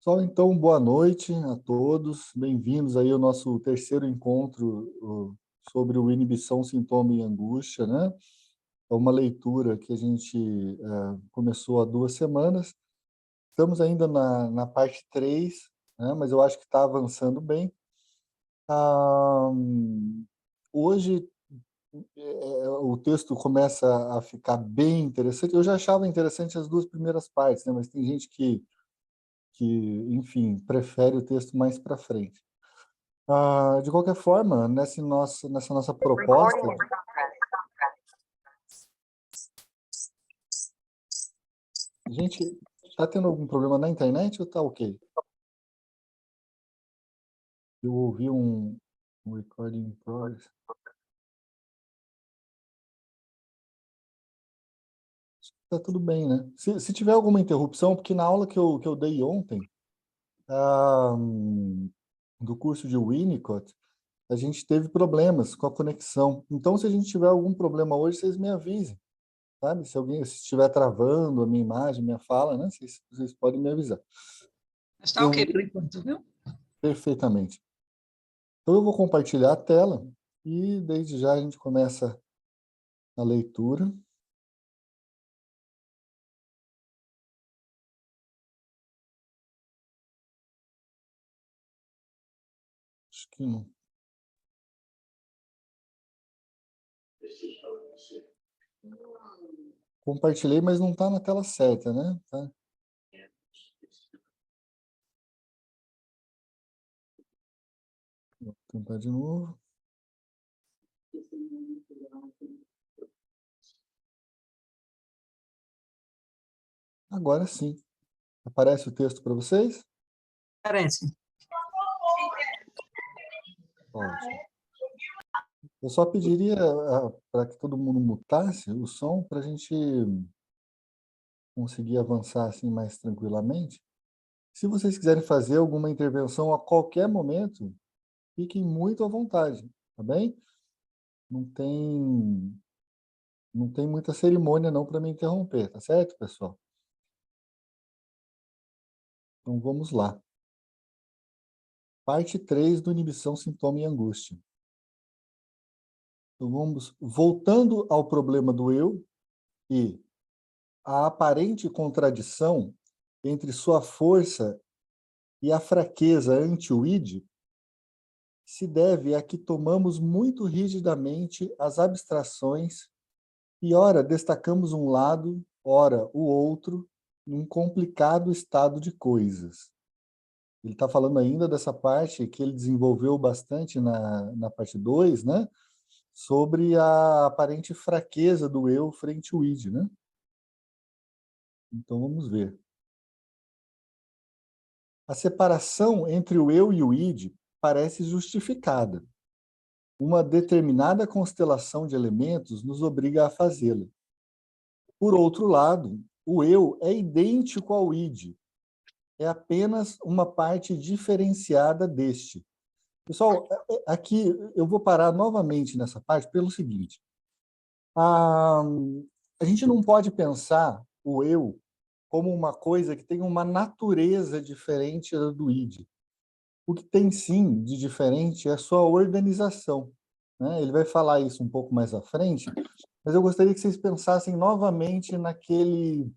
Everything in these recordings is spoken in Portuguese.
Pessoal, então, boa noite a todos. Bem-vindos aí ao nosso terceiro encontro sobre o inibição, sintoma e angústia, né? É uma leitura que a gente começou há 2 semanas. Estamos ainda na parte 3, né? Mas eu acho que está avançando bem. Ah, hoje o texto começa a ficar bem interessante. Eu já achava interessante as 2 primeiras partes, né? Mas tem gente que, enfim, prefere o texto mais para frente. De qualquer forma, nessa nossa proposta, gente, está tendo algum problema na internet ou está ok? Eu ouvi um recording in progress. Está tudo bem, né? Se tiver alguma interrupção, porque na aula que eu dei ontem, ah, do curso de Winnicott, a gente teve problemas com a conexão. Então, se a gente tiver algum problema hoje, vocês me avisem, sabe? Se estiver travando a minha imagem, minha fala, né? Vocês podem me avisar. Está ok por enquanto, viu? Perfeitamente. Então, eu vou compartilhar a tela e, desde já, a gente começa a leitura. Acho que não. Compartilhei, mas não está na tela certa, né? Tá. Vou tentar de novo. Agora sim. Aparece o texto para vocês? Parece. Ótimo. Eu só pediria para que todo mundo mutasse o som para a gente conseguir avançar assim mais tranquilamente. Se vocês quiserem fazer alguma intervenção a qualquer momento, fiquem muito à vontade, tá bem? Não tem, não tem muita cerimônia não para me interromper, tá certo, pessoal? Então vamos lá. Parte 3 do inibição, sintoma e angústia. Então vamos voltando ao problema do eu e a aparente contradição entre sua força e a fraqueza ante o id se deve a que tomamos muito rigidamente as abstrações e ora destacamos um lado, ora o outro, num complicado estado de coisas. Ele está falando ainda dessa parte que ele desenvolveu bastante na parte 2, né? Sobre a aparente fraqueza do eu frente ao id, né? Então vamos ver. A separação entre o eu e o id parece justificada. Uma determinada constelação de elementos nos obriga a fazê-la. Por outro lado, o eu é idêntico ao id, é apenas uma parte diferenciada deste. Pessoal, aqui eu vou parar novamente nessa parte pelo seguinte. A gente não pode pensar o eu como uma coisa que tem uma natureza diferente do id. O que tem sim de diferente é a sua organização, né? Ele vai falar isso um pouco mais à frente, mas eu gostaria que vocês pensassem novamente naquele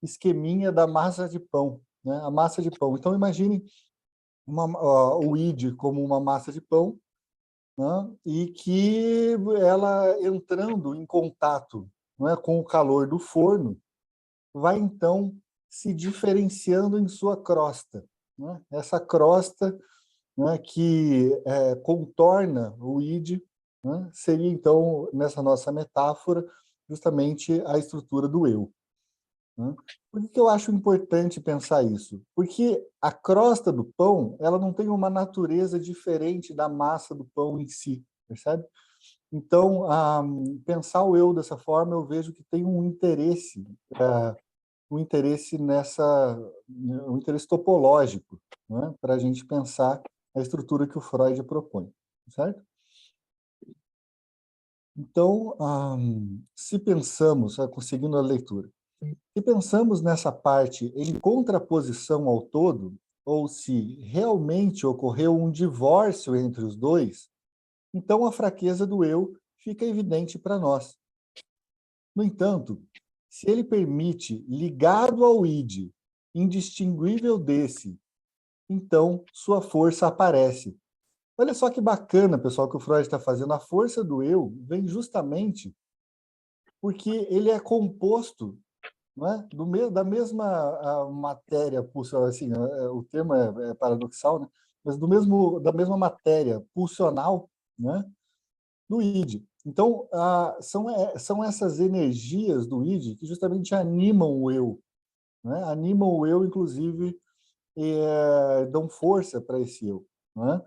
esqueminha da massa de pão, né? A massa de pão. Então imagine o id como uma massa de pão, né? E que ela entrando em contato, não é, com o calor do forno, vai então se diferenciando em sua crosta, né? Essa crosta, né, que contorna o id, né, seria então, nessa nossa metáfora, justamente a estrutura do eu. Né? Por que eu acho importante pensar isso? Porque a crosta do pão, ela não tem uma natureza diferente da massa do pão em si, percebe? Então, pensar o eu dessa forma, eu vejo que tem um interesse um interesse topológico, né, para a gente pensar a estrutura que o Freud propõe, certo? Então, se pensamos, conseguindo a leitura, se pensamos nessa parte em contraposição ao todo, ou se realmente ocorreu um divórcio entre os dois, então a fraqueza do eu fica evidente para nós. No entanto, se ele permite, ligado ao id, indistinguível desse, então sua força aparece. Olha só que bacana, pessoal, que o Freud está fazendo. A força do eu vem justamente porque ele é composto, não é? Da mesma matéria pulsional, assim, o termo é paradoxal, né? Mas da mesma matéria pulsional, né? Do id. Então, são essas energias do id que justamente animam o eu, né? Animam o eu, inclusive, dão força para esse eu, né?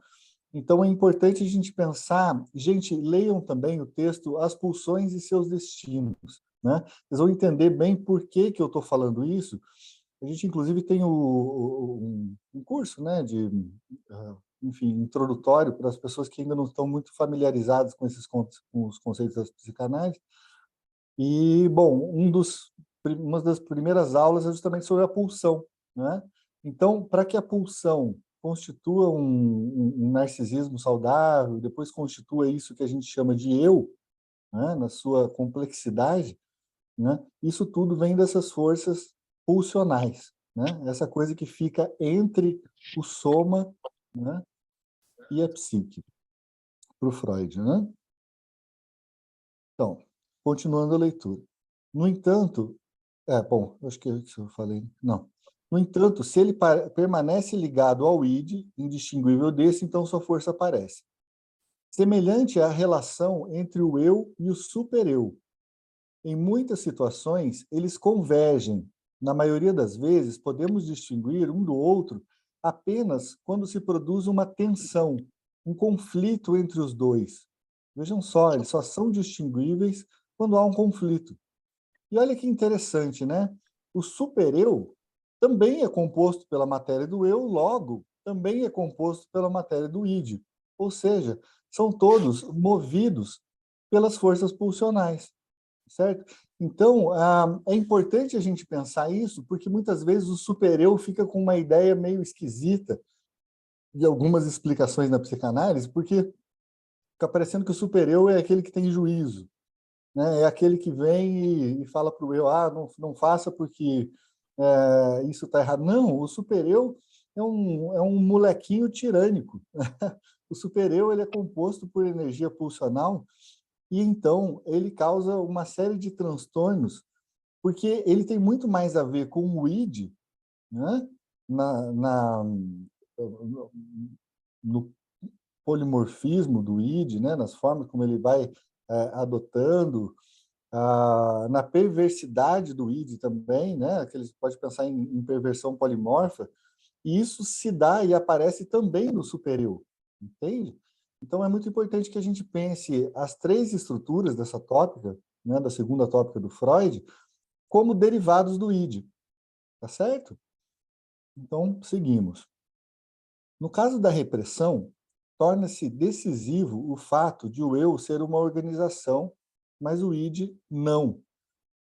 Então, é importante a gente pensar, gente, leiam também o texto As Pulsões e Seus Destinos, né? Vocês vão entender bem por que eu estou falando isso. A gente, inclusive, tem um curso, né, enfim, introdutório para as pessoas que ainda não estão muito familiarizadas com com os conceitos da psicanálise. E, bom, uma das primeiras aulas é justamente sobre a pulsão, né? Então, para que a pulsão constitua um narcisismo saudável, depois constitua isso que a gente chama de eu, né, na sua complexidade, né? Isso tudo vem dessas forças pulsionais, né? Essa coisa que fica entre o soma, né, e a psique, para o Freud, né? Então, continuando a leitura. No entanto, bom, acho que isso eu falei. Não. No entanto, se ele permanece ligado ao id, indistinguível desse, então sua força aparece. Semelhante à relação entre o eu e o supereu. Em muitas situações, eles convergem. Na maioria das vezes, podemos distinguir um do outro apenas quando se produz uma tensão, um conflito entre os dois. Vejam só, eles só são distinguíveis quando há um conflito. E olha que interessante, né? O supereu também é composto pela matéria do eu, logo, também é composto pela matéria do id. Ou seja, são todos movidos pelas forças pulsionais, certo? Então, é importante a gente pensar isso, porque muitas vezes o supereu fica com uma ideia meio esquisita de algumas explicações na psicanálise, porque fica parecendo que o supereu é aquele que tem juízo, né? É aquele que vem e fala para o eu, não faça porque isso está errado. Não, o supereu é um molequinho tirânico. O supereu ele é composto por energia pulsional e então ele causa uma série de transtornos, porque ele tem muito mais a ver com o id, né? na, na, no polimorfismo do id, né? Nas formas como ele vai adotando, na perversidade do id também, né? Que eles pode pensar em perversão polimorfa, e isso se dá e aparece também no superior, entende? Então é muito importante que a gente pense as três estruturas dessa tópica, né, da segunda tópica do Freud, como derivados do id, tá certo? Então, seguimos. No caso da repressão, torna-se decisivo o fato de o eu ser uma organização, mas o id não.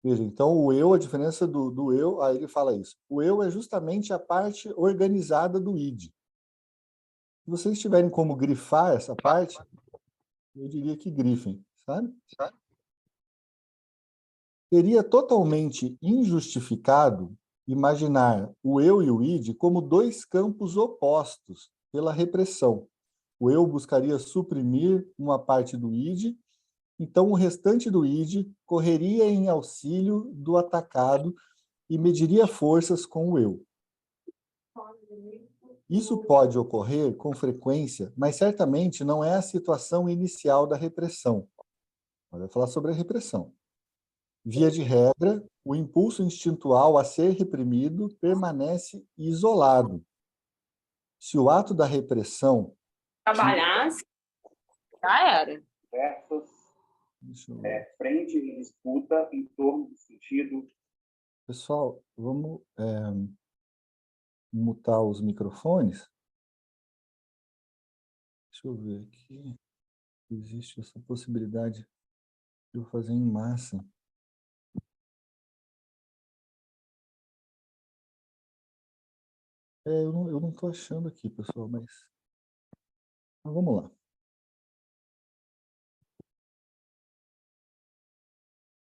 Veja, então o eu, a diferença do eu, aí ele fala isso. O eu é justamente a parte organizada do id. Se vocês tiverem como grifar essa parte, eu diria que grifem, sabe? Seria totalmente injustificado imaginar o eu e o id como dois campos opostos pela repressão. O eu buscaria suprimir uma parte do id, então o restante do id correria em auxílio do atacado e mediria forças com o eu. Isso pode ocorrer com frequência, mas certamente não é a situação inicial da repressão. Vai falar sobre a repressão. Via de regra, o impulso instintual a ser reprimido permanece isolado. Se o ato da repressão... Trabalhasse, já era. Frente e disputa em torno do sentido. Pessoal, vamos mutar os microfones. Deixa eu ver aqui. Existe essa possibilidade de eu fazer em massa. Eu não estou achando aqui, pessoal, mas vamos lá.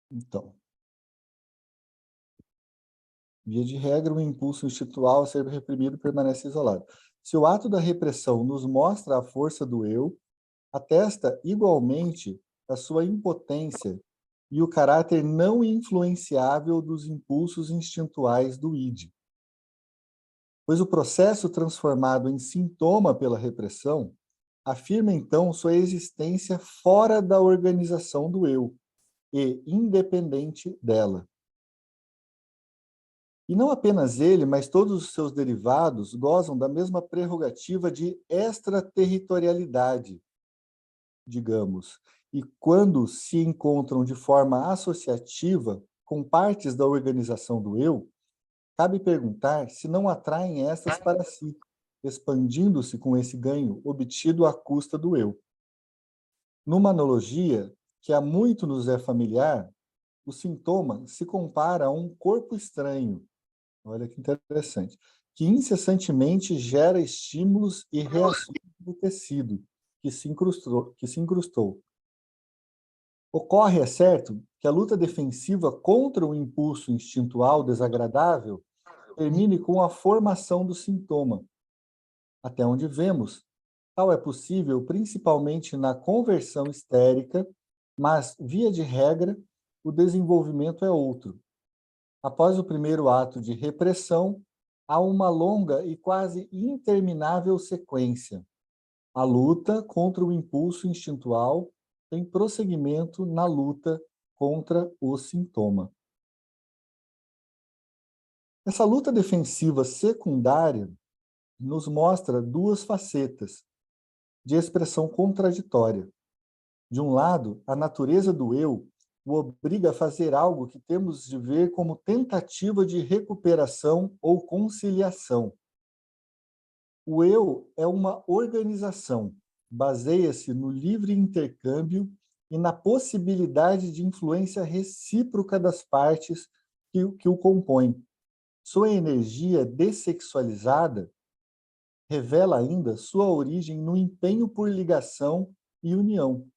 Então, via de regra, o impulso instintual a ser reprimido permanece isolado. Se o ato da repressão nos mostra a força do eu, atesta igualmente a sua impotência e o caráter não influenciável dos impulsos instintuais do id. Pois o processo transformado em sintoma pela repressão afirma então sua existência fora da organização do eu e independente dela. E não apenas ele, mas todos os seus derivados gozam da mesma prerrogativa de extraterritorialidade, digamos, e quando se encontram de forma associativa com partes da organização do eu, cabe perguntar se não atraem estas para si, expandindo-se com esse ganho obtido à custa do eu. Numa analogia que há muito nos é familiar, o sintoma se compara a um corpo estranho, olha que interessante, que incessantemente gera estímulos e reações do tecido que se incrustou. Ocorre, é certo, que a luta defensiva contra o impulso instintual desagradável termine com a formação do sintoma. Até onde vemos, tal é possível principalmente na conversão histérica, mas, via de regra, o desenvolvimento é outro. Após o primeiro ato de repressão, há uma longa e quase interminável sequência. A luta contra o impulso instintual tem prosseguimento na luta contra o sintoma. Essa luta defensiva secundária nos mostra duas facetas de expressão contraditória. De um lado, a natureza do eu o obriga a fazer algo que temos de ver como tentativa de recuperação ou conciliação. O eu é uma organização, baseia-se no livre intercâmbio e na possibilidade de influência recíproca das partes que o compõem. Sua energia dessexualizada revela ainda sua origem no empenho por ligação e união.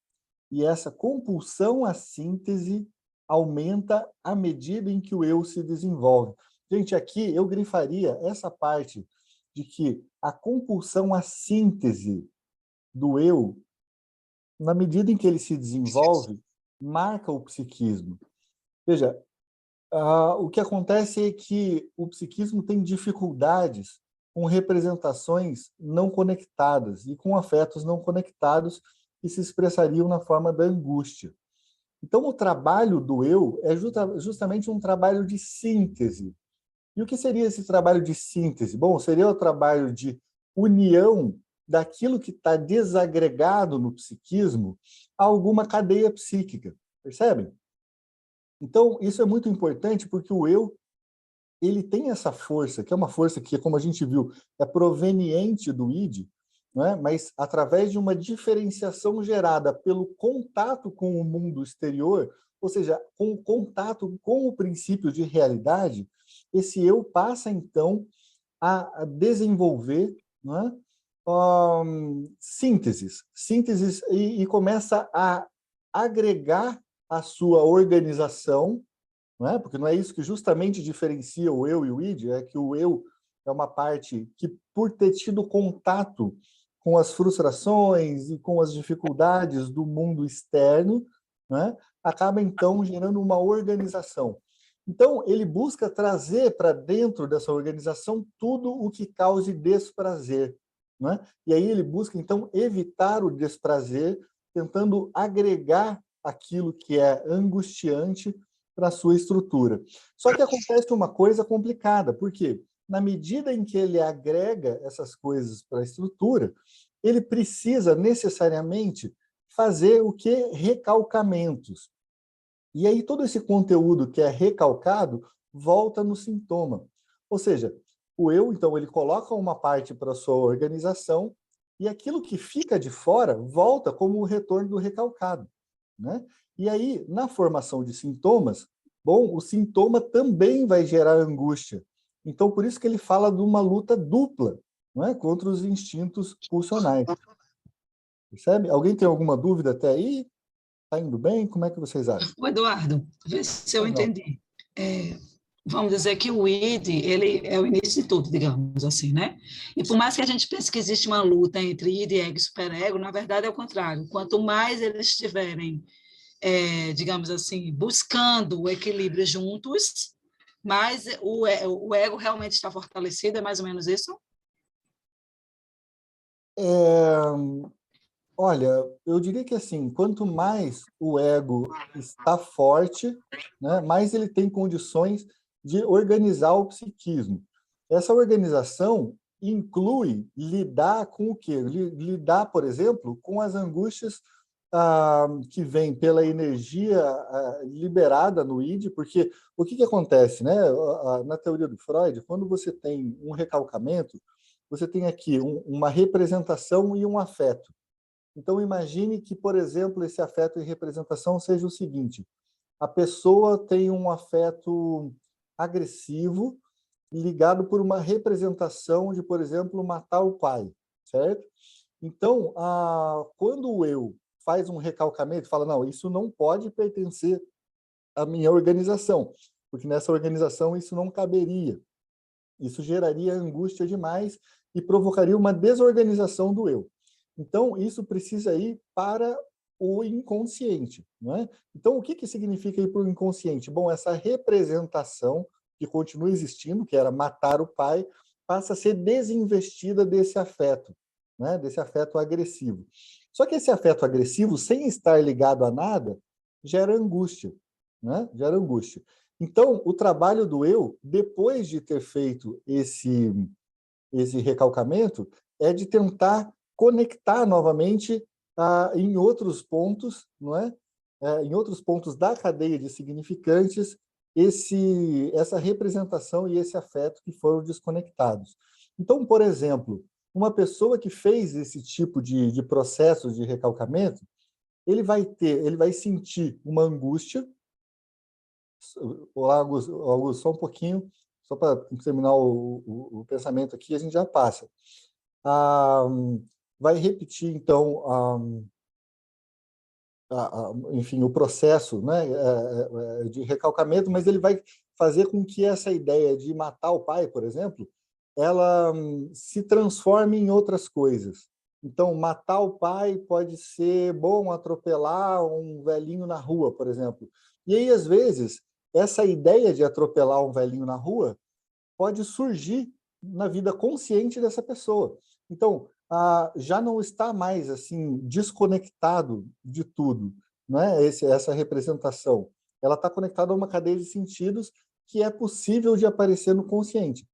E essa compulsão à síntese aumenta à medida em que o eu se desenvolve. Gente, aqui eu grifaria essa parte de que a compulsão à síntese do eu, na medida em que ele se desenvolve, marca o psiquismo. Veja, o que acontece é que o psiquismo tem dificuldades com representações não conectadas e com afetos não conectados que se expressariam na forma da angústia. Então, o trabalho do eu é justamente um trabalho de síntese. E o que seria esse trabalho de síntese? Bom, seria o trabalho de união daquilo que está desagregado no psiquismo a alguma cadeia psíquica. Percebem? Então, isso é muito importante porque o eu ele tem essa força, que é uma força que, como a gente viu, é proveniente do id, não é? Mas através de uma diferenciação gerada pelo contato com o mundo exterior, ou seja, com o contato com o princípio de realidade, esse eu passa, então, a desenvolver, não é? Sínteses e começa a agregar a sua organização, não é? Porque não é isso que justamente diferencia o eu e o id, é que o eu é uma parte que, por ter tido contato com as frustrações e com as dificuldades do mundo externo, né, acaba então gerando uma organização. Então, ele busca trazer para dentro dessa organização tudo o que cause desprazer, né? E aí ele busca então evitar o desprazer, tentando agregar aquilo que é angustiante para a sua estrutura. Só que acontece uma coisa complicada, porque na medida em que ele agrega essas coisas para a estrutura, ele precisa necessariamente fazer o que? Recalcamentos. E aí todo esse conteúdo que é recalcado volta no sintoma. Ou seja, o eu, então, ele coloca uma parte para a sua organização e aquilo que fica de fora volta como o retorno do recalcado, né? E aí, na formação de sintomas, bom, o sintoma também vai gerar angústia. Então, por isso que ele fala de uma luta dupla, não é? Contra os instintos pulsionais. Percebe? Alguém tem alguma dúvida até aí? Está indo bem? Como é que vocês acham? O Eduardo, vê se eu Pois não. entendi. Vamos dizer que o id, ele é o início de tudo, digamos assim, né? E por mais que a gente pense que existe uma luta entre id, ego e superego, na verdade é o contrário. Quanto mais eles estiverem, digamos assim, buscando o equilíbrio juntos, mais o ego realmente está fortalecido, é mais ou menos isso? Olha, eu diria que assim, quanto mais o ego está forte, né, mais ele tem condições de organizar o psiquismo. Essa organização inclui lidar com o quê? Lidar, por exemplo, com as angústias que vêm pela energia liberada no id, porque o que acontece, né? Na teoria do Freud, quando você tem um recalcamento, você tem aqui uma representação e um afeto. Então, imagine que, por exemplo, esse afeto e representação seja o seguinte: a pessoa tem um afeto agressivo ligado por uma representação de, por exemplo, matar o pai, certo? Então, quando o eu faz um recalcamento, fala, não, isso não pode pertencer à minha organização, porque nessa organização isso não caberia. Isso geraria angústia demais e provocaria uma desorganização do eu. Então, isso precisa ir para o inconsciente, não é? Então, o que significa ir para o inconsciente? Bom, essa representação que continua existindo, que era matar o pai, passa a ser desinvestida desse afeto, né? Desse afeto agressivo. Só que esse afeto agressivo, sem estar ligado a nada, gera angústia, né? Gera angústia. Então, o trabalho do eu, depois de ter feito esse recalcamento, é de tentar conectar novamente em outros pontos, não é? Em outros pontos da cadeia de significantes, essa representação e esse afeto que foram desconectados. Então, por exemplo, uma pessoa que fez esse tipo de processo de recalcamento, ele vai sentir uma angústia. Olá, Augusto, só um pouquinho, só para terminar o pensamento aqui, a gente já passa. Vai repetir, então, enfim, o processo, né, de recalcamento, mas ele vai fazer com que essa ideia de matar o pai, por exemplo, ela se transforme em outras coisas. Então, matar o pai pode ser, bom, atropelar um velhinho na rua, por exemplo. E aí, às vezes, essa ideia de atropelar um velhinho na rua pode surgir na vida consciente dessa pessoa. Então, já não está mais assim desconectado de tudo, né? Essa representação. Ela está conectada a uma cadeia de sentidos que é possível de aparecer no consciente.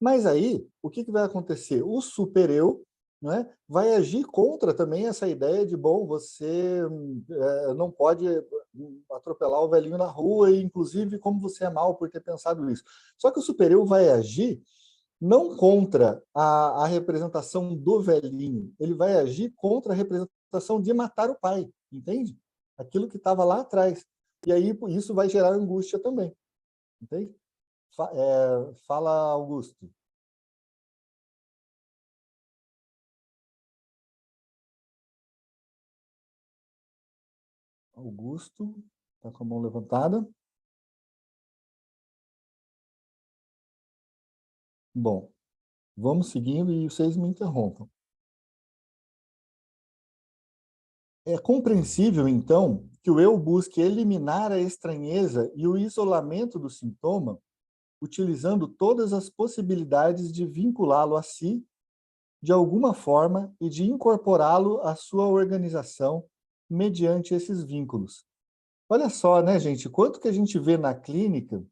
Mas aí, o que vai acontecer? O supereu, né, vai agir contra também essa ideia de, bom, você não pode atropelar o velhinho na rua, e inclusive como você é mal por ter pensado isso. Só que o supereu vai agir não contra a representação do velhinho, ele vai agir contra a representação de matar o pai, entende? Aquilo que estava lá atrás. E aí isso vai gerar angústia também, entende? Fala, Augusto. Augusto, está com a mão levantada. Bom, vamos seguindo e vocês me interrompam. É compreensível, então, que o eu busque eliminar a estranheza e o isolamento do sintoma, utilizando todas as possibilidades de vinculá-lo a si, de alguma forma, e de incorporá-lo à sua organização mediante esses vínculos. Olha só, né, gente, quanto que a gente vê na clínica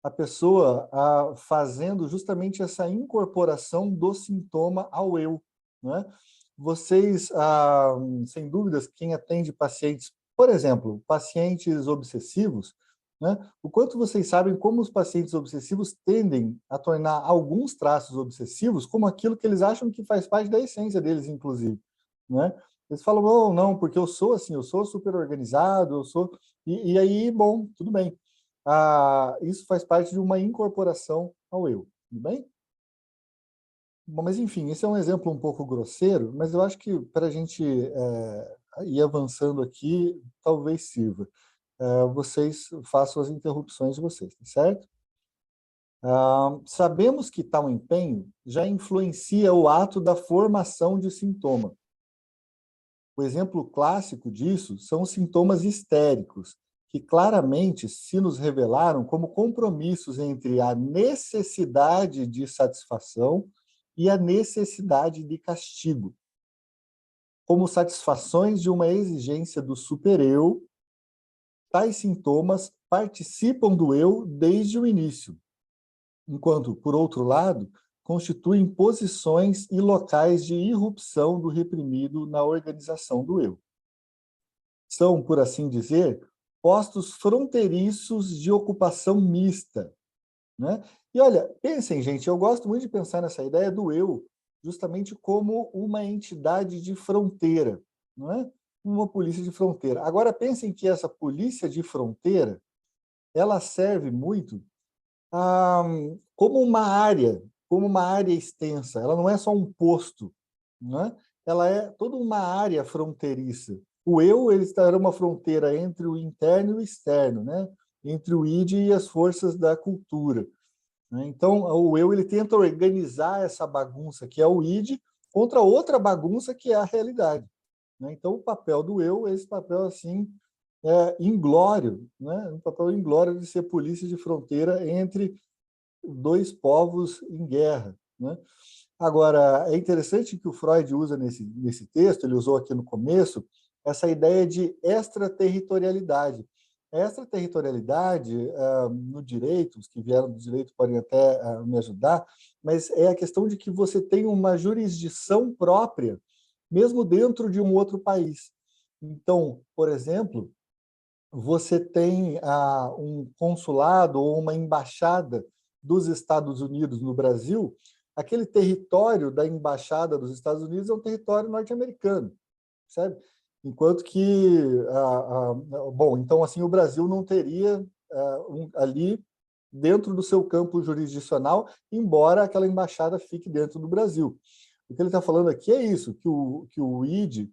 a pessoa fazendo justamente essa incorporação do sintoma ao eu, né? Vocês, sem dúvidas, quem atende pacientes, por exemplo, pacientes obsessivos, né? O quanto vocês sabem como os pacientes obsessivos tendem a tornar alguns traços obsessivos como aquilo que eles acham que faz parte da essência deles, inclusive, né? Eles falam, oh, não, porque eu sou assim, eu sou super organizado, eu sou... E aí, bom, tudo bem. Isso faz parte de uma incorporação ao eu. Tudo bem? Bom, mas enfim, esse é um exemplo um pouco grosseiro, mas eu acho que para a gente ir avançando aqui, talvez sirva. Vocês façam as interrupções de vocês, tá certo? Sabemos que tal empenho já influencia o ato da formação de sintoma. O exemplo clássico disso são os sintomas histéricos, que claramente se nos revelaram como compromissos entre a necessidade de satisfação e a necessidade de castigo, como satisfações de uma exigência do super-eu. Tais sintomas participam do eu desde o início, enquanto, por outro lado, constituem posições e locais de irrupção do reprimido na organização do eu. São, por assim dizer, postos fronteiriços de ocupação mista, né? E olha, pensem, gente, eu gosto muito de pensar nessa ideia do eu, justamente como uma entidade de fronteira, não é? Uma polícia de fronteira. Agora, pensem que essa polícia de fronteira, ela serve muito como uma área extensa. Ela não é só um posto, né? Ela é toda uma área fronteiriça. O eu, ele era uma fronteira entre o interno e o externo, né? Entre o id e as forças da cultura, né? Então, o eu, ele tenta organizar essa bagunça que é o id contra outra bagunça que é a realidade, né? Então, o papel do eu é esse papel assim inglório, né? Um papel inglório de ser polícia de fronteira entre dois povos em guerra, né? Agora, é interessante que o Freud usa nesse texto, ele usou aqui no começo, essa ideia de extraterritorialidade. A extraterritorialidade, no direito, os que vieram do direito podem até me ajudar, mas é a questão de que você tem uma jurisdição própria, mesmo dentro de um outro país. Então, por exemplo, você tem um consulado ou uma embaixada dos Estados Unidos no Brasil, aquele território da embaixada dos Estados Unidos é um território norte-americano, sabe? Enquanto que, bom, então assim o Brasil não teria ali dentro do seu campo jurisdicional, embora aquela embaixada fique dentro do Brasil. O que ele está falando aqui é isso, que o id,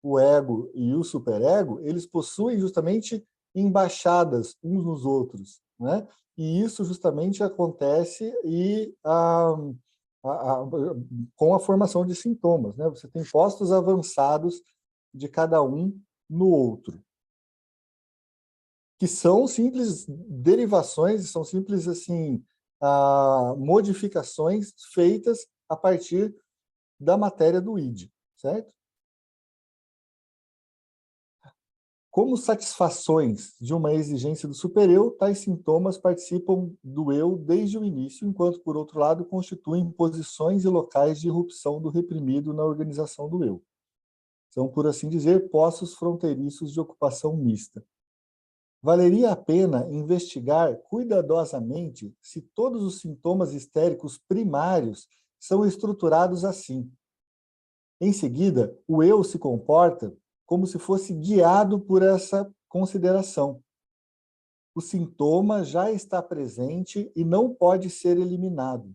o ego e o superego, eles possuem justamente embaixadas uns nos outros, né? E isso justamente acontece com a formação de sintomas, né? Você tem postos avançados de cada um no outro, que são simples derivações, são simples assim modificações feitas a partir da matéria do id, certo? Como satisfações de uma exigência do super-eu, tais sintomas participam do eu desde o início, enquanto, por outro lado, constituem posições e locais de irrupção do reprimido na organização do eu. São, por assim dizer, postos fronteiriços de ocupação mista. Valeria a pena investigar cuidadosamente se todos os sintomas histéricos primários são estruturados assim. Em seguida, o eu se comporta como se fosse guiado por essa consideração. O sintoma já está presente e não pode ser eliminado.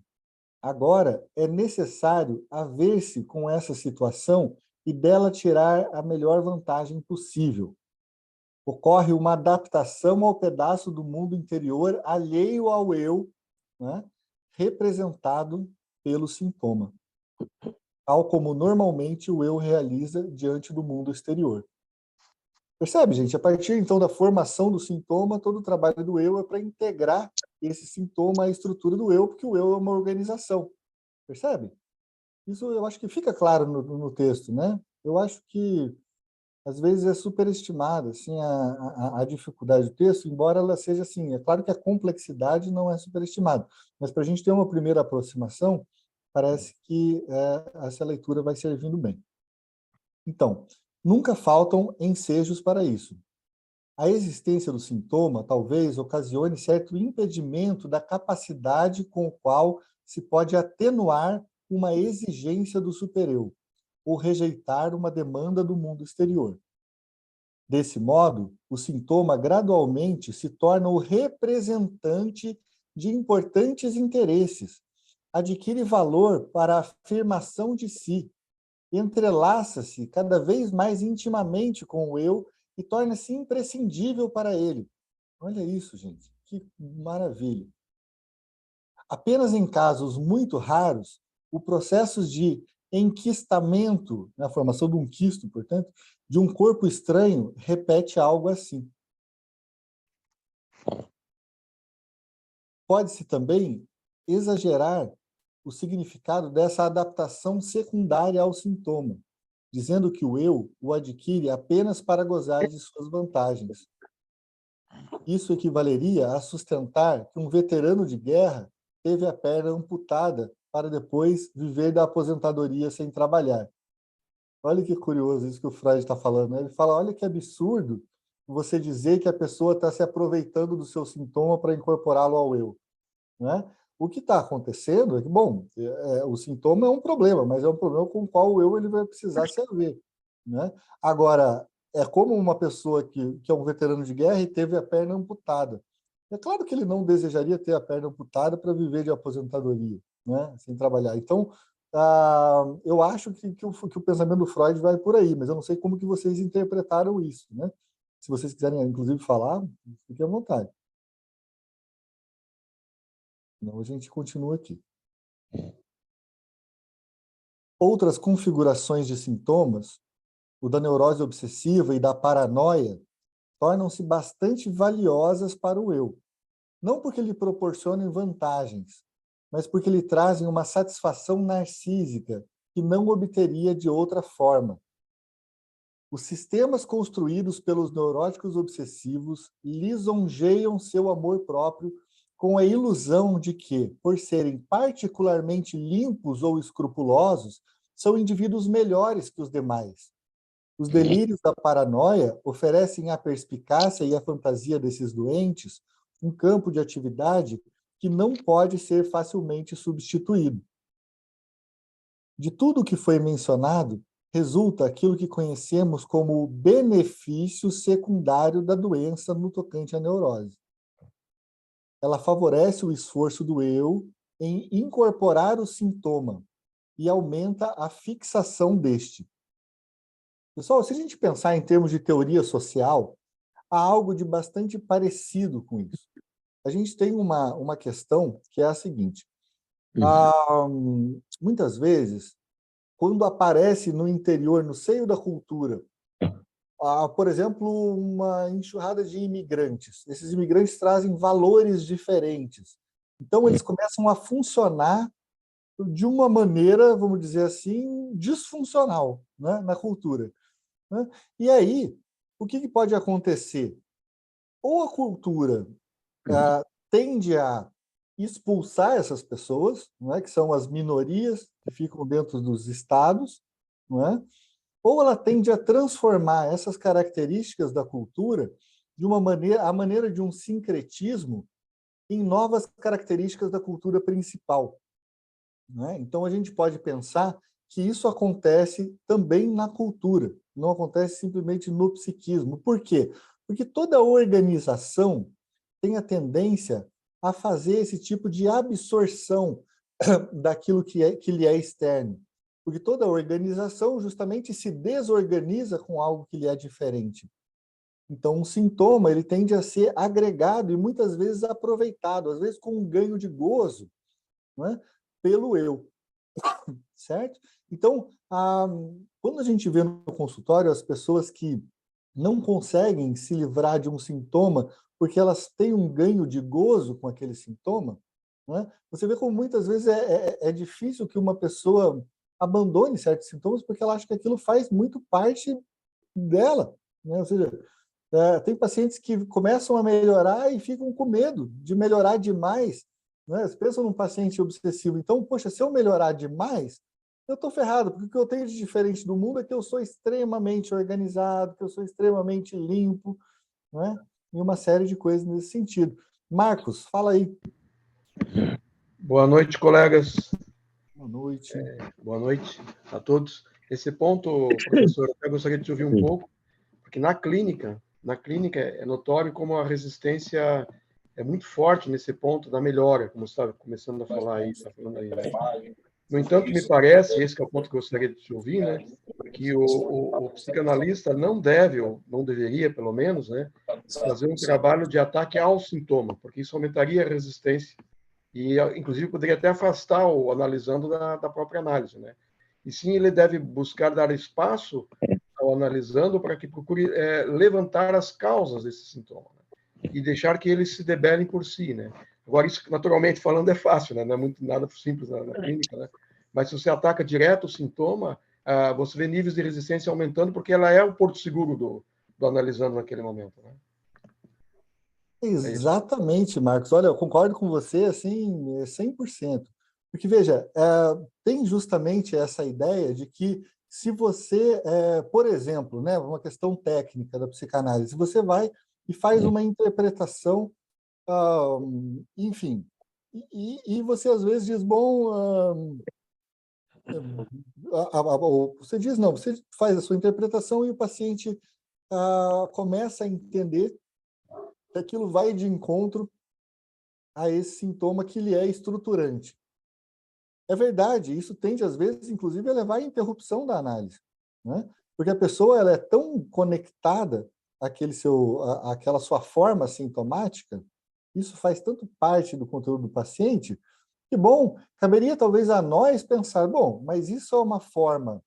Agora, é necessário haver-se com essa situação e dela tirar a melhor vantagem possível. Ocorre uma adaptação ao pedaço do mundo interior alheio ao eu, né, representado pelo sintoma, tal como normalmente o eu realiza diante do mundo exterior. Percebe, gente? A partir, então, da formação do sintoma, todo o trabalho do eu é para integrar esse sintoma à estrutura do eu, porque o eu é uma organização. Percebe? Isso eu acho que fica claro no texto, né? Eu acho que, às vezes, é superestimada assim, a dificuldade do texto, embora ela seja assim. É claro que a complexidade não é superestimada, mas para a gente ter uma primeira aproximação, parece que essa leitura vai servindo bem. Então, nunca faltam ensejos para isso. A existência do sintoma talvez ocasione certo impedimento da capacidade com o qual se pode atenuar uma exigência do supereu ou rejeitar uma demanda do mundo exterior. Desse modo, o sintoma gradualmente se torna o representante de importantes interesses adquire valor para a afirmação de si, entrelaça-se cada vez mais intimamente com o eu e torna-se imprescindível para ele. Olha isso, gente, que maravilha. Apenas em casos muito raros, o processo de enquistamento, na formação de um quisto, portanto, de um corpo estranho, repete algo assim. Pode-se também exagerar o significado dessa adaptação secundária ao sintoma, dizendo que o eu o adquire apenas para gozar de suas vantagens. Isso equivaleria a sustentar que um veterano de guerra teve a perna amputada para depois viver da aposentadoria sem trabalhar. Olha que curioso isso que o Freud está falando, né? Ele fala, olha que absurdo você dizer que a pessoa está se aproveitando do seu sintoma para incorporá-lo ao eu, né? O que está acontecendo é que, bom, o sintoma é um problema, mas é um problema com o qual o eu ele vai precisar se haver, né? Agora, é como uma pessoa que é um veterano de guerra e teve a perna amputada. É claro que ele não desejaria ter a perna amputada para viver de aposentadoria, né? Sem trabalhar. Então, eu acho que o pensamento do Freud vai por aí, mas eu não sei como que vocês interpretaram isso, né? Se vocês quiserem, inclusive, falar, fiquem à vontade. Senão a gente continua aqui. Outras configurações de sintomas, o da neurose obsessiva e da paranoia, tornam-se bastante valiosas para o eu. Não porque lhe proporcionem vantagens, mas porque lhe trazem uma satisfação narcísica que não obteria de outra forma. Os sistemas construídos pelos neuróticos obsessivos lisonjeiam seu amor próprio com a ilusão de que, por serem particularmente limpos ou escrupulosos, são indivíduos melhores que os demais. Os delírios da paranoia oferecem à perspicácia e à fantasia desses doentes um campo de atividade que não pode ser facilmente substituído. De tudo o que foi mencionado, resulta aquilo que conhecemos como o benefício secundário da doença no tocante à neurose. Ela favorece o esforço do eu em incorporar o sintoma e aumenta a fixação deste. Pessoal, se a gente pensar em termos de teoria social, há algo de bastante parecido com isso. A gente tem uma questão que é a seguinte. Muitas vezes, quando aparece no interior, no seio da cultura, por exemplo, uma enxurrada de imigrantes. Esses imigrantes trazem valores diferentes. Então, eles começam a funcionar de uma maneira, vamos dizer assim, disfuncional, né, na cultura, né? E aí, o que pode acontecer? Ou a cultura tende a expulsar essas pessoas, não é, que são as minorias que ficam dentro dos estados, não é? Ou ela tende a transformar essas características da cultura de uma maneira, a maneira de um sincretismo em novas características da cultura principal, né? Então a gente pode pensar que isso acontece também na cultura, não acontece simplesmente no psiquismo. Por quê? Porque toda organização tem a tendência a fazer esse tipo de absorção daquilo que lhe é externo. Porque toda organização justamente se desorganiza com algo que lhe é diferente. Então, um sintoma ele tende a ser agregado e muitas vezes aproveitado, às vezes com um ganho de gozo, não é? Pelo eu. Certo? Então, quando a gente vê no consultório as pessoas que não conseguem se livrar de um sintoma porque elas têm um ganho de gozo com aquele sintoma, né? Você vê como muitas vezes é difícil que uma pessoa abandone certos sintomas porque ela acha que aquilo faz muito parte dela, né? Ou seja, tem pacientes que começam a melhorar e ficam com medo de melhorar demais, né? Você pensa num paciente obsessivo, então, poxa, se eu melhorar demais, eu estou ferrado, porque o que eu tenho de diferente do mundo é que eu sou extremamente organizado, que eu sou extremamente limpo, né? E uma série de coisas nesse sentido. Marcos, fala aí. Boa noite, colegas. Boa noite. Boa noite a todos. Esse ponto, professor, eu gostaria de te ouvir um pouco, porque na clínica é notório como a resistência é muito forte nesse ponto da melhora, como você está começando a falar aí, está falando aí, né? No entanto, me parece, esse que é o ponto que eu gostaria de te ouvir, né, que o psicanalista não deve, ou não deveria, pelo menos, né, fazer um trabalho de ataque ao sintoma, porque isso aumentaria a resistência e, inclusive, poderia até afastar o analisando da própria análise, né? E sim, ele deve buscar dar espaço ao analisando para que procure levantar as causas desse sintoma, né? E deixar que eles se debelem por si, né? Agora, isso, naturalmente falando, é fácil, né? Não é muito nada simples na clínica, né? Mas se você ataca direto o sintoma, você vê níveis de resistência aumentando, porque ela é o porto seguro do analisando naquele momento, né? É isso. Exatamente, Marcos. Olha, eu concordo com você, assim, 100%. Porque, veja, tem justamente essa ideia de que se você, por exemplo, né, uma questão técnica da psicanálise, se você vai e faz uma interpretação, enfim, e você às vezes diz, bom, você diz não, você faz a sua interpretação e o paciente começa a entender que aquilo vai de encontro a esse sintoma que lhe é estruturante. É verdade, isso tende, às vezes, inclusive, a levar à interrupção da análise, né? Porque a pessoa ela é tão conectada àquela sua forma sintomática, isso faz tanto parte do conteúdo do paciente, que, bom, caberia talvez a nós pensar, bom, mas isso é uma forma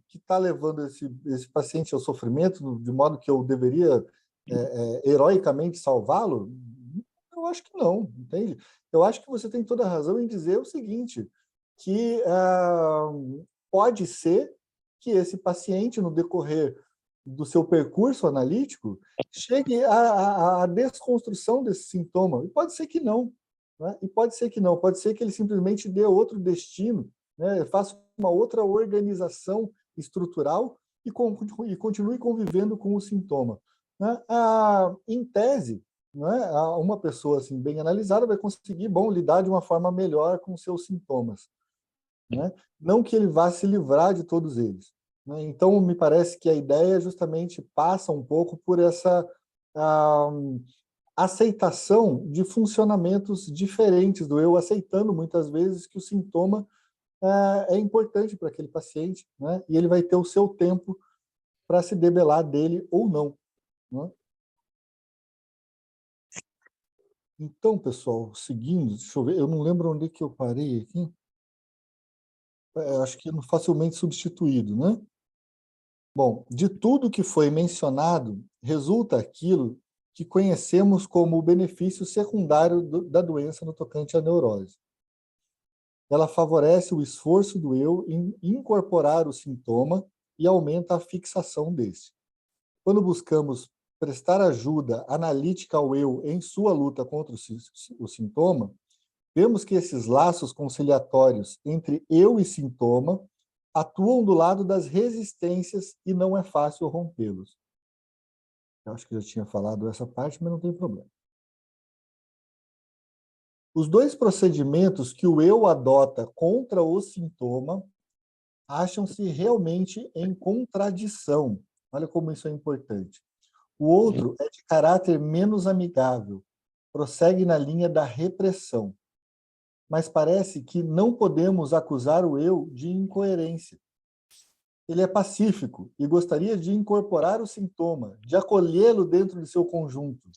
que está levando esse paciente ao sofrimento, de modo que eu deveria heroicamente salvá-lo? Eu acho que não, entende? Eu acho que você tem toda a razão em dizer o seguinte, que pode ser que esse paciente, no decorrer do seu percurso analítico, chegue à desconstrução desse sintoma. E pode ser que não, né? E pode ser que não. Pode ser que ele simplesmente dê outro destino, né? Faça uma outra organização estrutural e continue convivendo com o sintoma, né? Em tese, né, uma pessoa assim, bem analisada vai conseguir, bom, lidar de uma forma melhor com seus sintomas, né? Não que ele vá se livrar de todos eles, né? Então, me parece que a ideia justamente passa um pouco por essa aceitação de funcionamentos diferentes do eu, aceitando muitas vezes que o sintoma é importante para aquele paciente, né? E ele vai ter o seu tempo para se debelar dele ou não, né? Então, pessoal, seguindo, deixa eu ver, eu não lembro onde que eu parei aqui. Acho que é facilmente substituído, né? Bom, de tudo que foi mencionado, resulta aquilo que conhecemos como o benefício secundário da doença no tocante à neurose. Ela favorece o esforço do eu em incorporar o sintoma e aumenta a fixação desse. Quando buscamos prestar ajuda analítica ao eu em sua luta contra o sintoma, vemos que esses laços conciliatórios entre eu e sintoma atuam do lado das resistências e não é fácil rompê-los. Eu acho que eu já tinha falado essa parte, mas não tem problema. Os dois procedimentos que o eu adota contra o sintoma acham-se realmente em contradição. Olha como isso é importante. O outro é de caráter menos amigável, prossegue na linha da repressão. Mas parece que não podemos acusar o eu de incoerência. Ele é pacífico e gostaria de incorporar o sintoma, de acolhê-lo dentro de seu conjunto.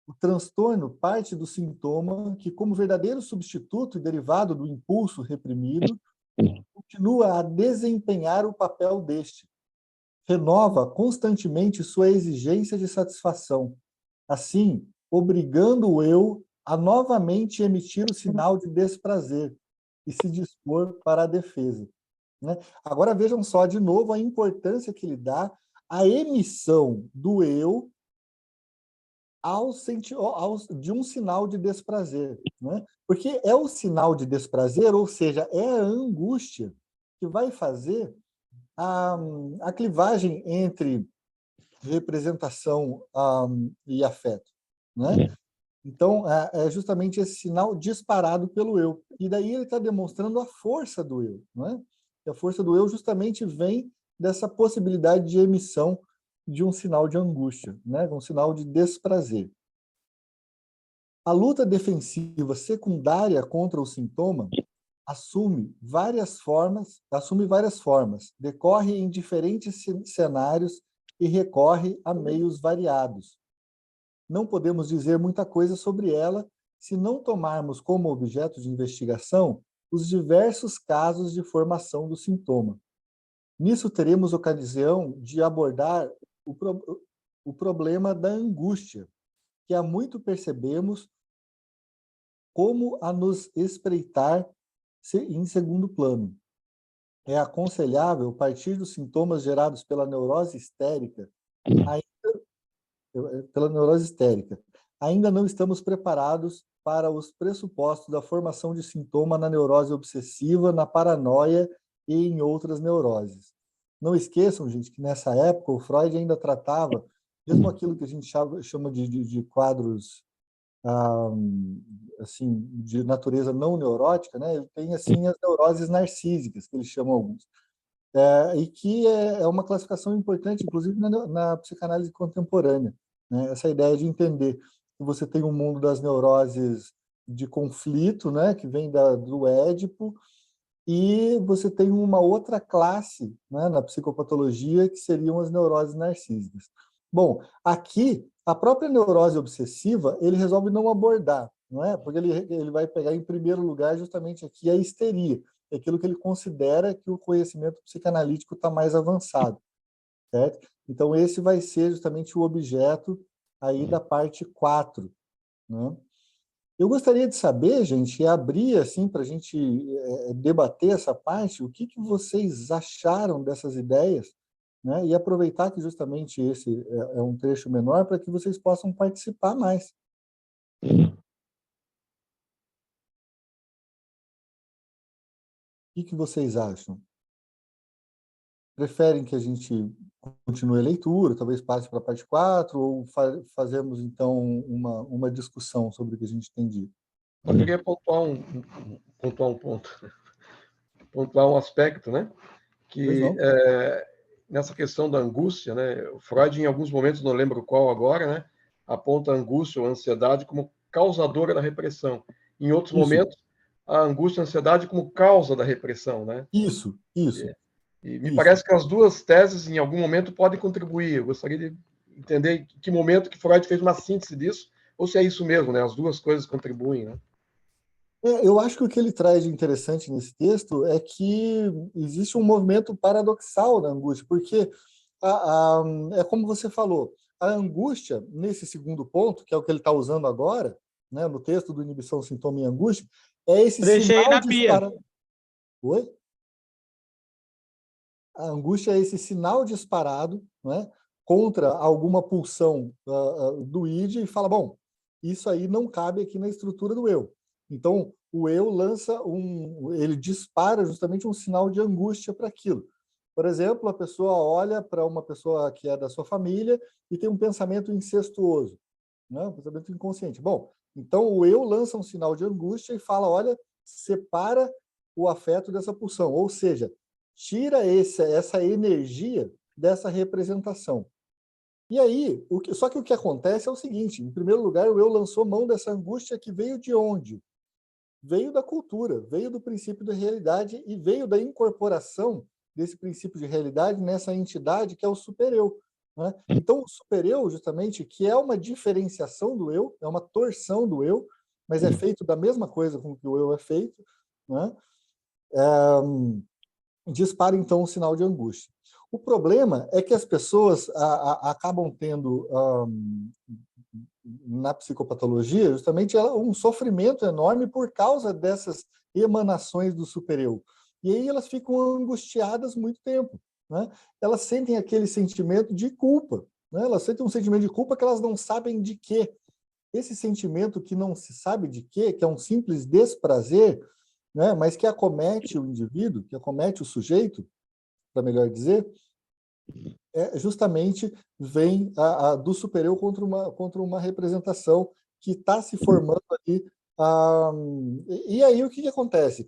O transtorno parte do sintoma que, como verdadeiro substituto e derivado do impulso reprimido, continua a desempenhar o papel deste. Renova constantemente sua exigência de satisfação, assim, obrigando o eu a novamente emitir o sinal de desprazer e se dispor para a defesa, né? Agora vejam só, de novo, a importância que ele dá à emissão do eu de um sinal de desprazer, né? Porque é o sinal de desprazer, ou seja, é a angústia que vai fazer a clivagem entre representação e afeto, né? Então, é justamente esse sinal disparado pelo eu. E daí ele está demonstrando a força do eu, né? E a força do eu justamente vem dessa possibilidade de emissão de um sinal de angústia, né? Um sinal de desprazer. A luta defensiva secundária contra o sintoma assume várias formas, decorre em diferentes cenários e recorre a meios variados. Não podemos dizer muita coisa sobre ela se não tomarmos como objeto de investigação os diversos casos de formação do sintoma. Nisso teremos ocasião de abordar o problema da angústia, que há muito percebemos como a nos espreitar em segundo plano. É aconselhável partir dos sintomas gerados pela neurose histérica. Ainda não estamos preparados para os pressupostos da formação de sintoma na neurose obsessiva, na paranoia e em outras neuroses. Não esqueçam, gente, que nessa época o Freud ainda tratava, mesmo aquilo que a gente chama de quadros assim, de natureza não neurótica, né? Ele tem assim as neuroses narcísicas, que eles chamam alguns, e que é uma classificação importante, inclusive na psicanálise contemporânea, né? Essa ideia de entender que você tem um mundo das neuroses de conflito, né? Que vem do Édipo, e você tem uma outra classe, né, na psicopatologia, que seriam as neuroses narcísicas. Bom, aqui, a própria neurose obsessiva, ele resolve não abordar, não é? Porque ele vai pegar em primeiro lugar justamente aqui a histeria, aquilo que ele considera que o conhecimento psicanalítico está mais avançado, certo? Então, esse vai ser justamente o objeto aí da parte 4, né? Eu gostaria de saber, gente, e abrir assim para a gente debater essa parte, o que vocês acharam dessas ideias, né? E aproveitar que justamente esse é um trecho menor para que vocês possam participar mais. O que vocês acham? Preferem que a gente continue a leitura, talvez passe para a parte 4, ou fazemos, então, uma discussão sobre o que a gente tem dito? Eu queria pontuar um aspecto, né? Que nessa questão da angústia, né? O Freud, em alguns momentos, não lembro qual agora, né? Aponta a angústia ou a ansiedade como causadora da repressão. Em outros momentos, a angústia e a ansiedade como causa da repressão, né? Isso. E me parece que as duas teses, em algum momento, podem contribuir. Eu gostaria de entender em que momento que Freud fez uma síntese disso, ou se é isso mesmo, né? As duas coisas contribuem, né? Eu acho que o que ele traz de interessante nesse texto é que existe um movimento paradoxal da angústia, porque é como você falou, a angústia, nesse segundo ponto, que é o que ele está usando agora, né, no texto do Inibição, Sintoma e Angústia, é esse sinal disparado. Oi? A angústia é esse sinal disparado, né, contra alguma pulsão do id e fala, bom, isso aí não cabe aqui na estrutura do eu. Então, o eu ele dispara justamente um sinal de angústia para aquilo. Por exemplo, a pessoa olha para uma pessoa que é da sua família e tem um pensamento incestuoso, né? Um pensamento inconsciente. Bom, então o eu lança um sinal de angústia e fala, olha, separa o afeto dessa pulsão, ou seja, tira essa energia dessa representação. E aí, só que o que acontece é o seguinte, em primeiro lugar, o eu lançou mão dessa angústia que veio de onde? Veio da cultura, veio do princípio da realidade e veio da incorporação desse princípio de realidade nessa entidade que é o supereu, né? Então, o supereu, justamente, que é uma diferenciação do eu, é uma torção do eu, mas é feito da mesma coisa com que o eu é feito, né? Dispara, então, um sinal de angústia. O problema é que as pessoas acabam tendo, na psicopatologia, justamente um sofrimento enorme por causa dessas emanações do supereu. E aí elas ficam angustiadas muito tempo, né? Elas sentem aquele sentimento de culpa, né? Elas sentem um sentimento de culpa que elas não sabem de quê. Esse sentimento que não se sabe de quê, que é um simples desprazer, né? Mas que acomete o indivíduo, que acomete o sujeito, para melhor dizer, justamente vem do supereu contra uma representação que está se formando ali. E aí o que acontece?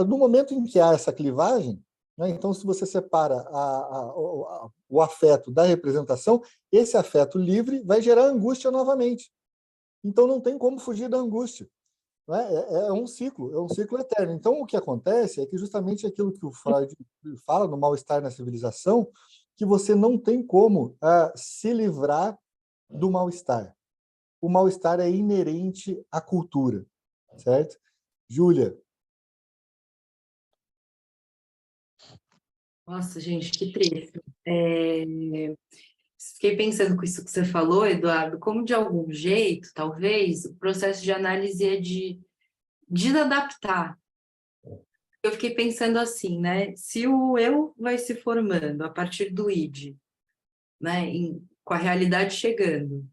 No momento em que há essa clivagem, né, então se você separa o afeto da representação, esse afeto livre vai gerar angústia novamente. Então não tem como fugir da angústia. Né? É um ciclo eterno. Então, o que acontece é que justamente aquilo que o Freud fala no mal-estar na civilização, que você não tem como se livrar do mal-estar. O mal-estar é inerente à cultura, certo? Júlia. Nossa, gente, que triste. Fiquei pensando com isso que você falou, Eduardo, como de algum jeito, talvez, o processo de análise é de desadaptar. Eu fiquei pensando assim, né? Se o eu vai se formando a partir do id, né? Com a realidade chegando,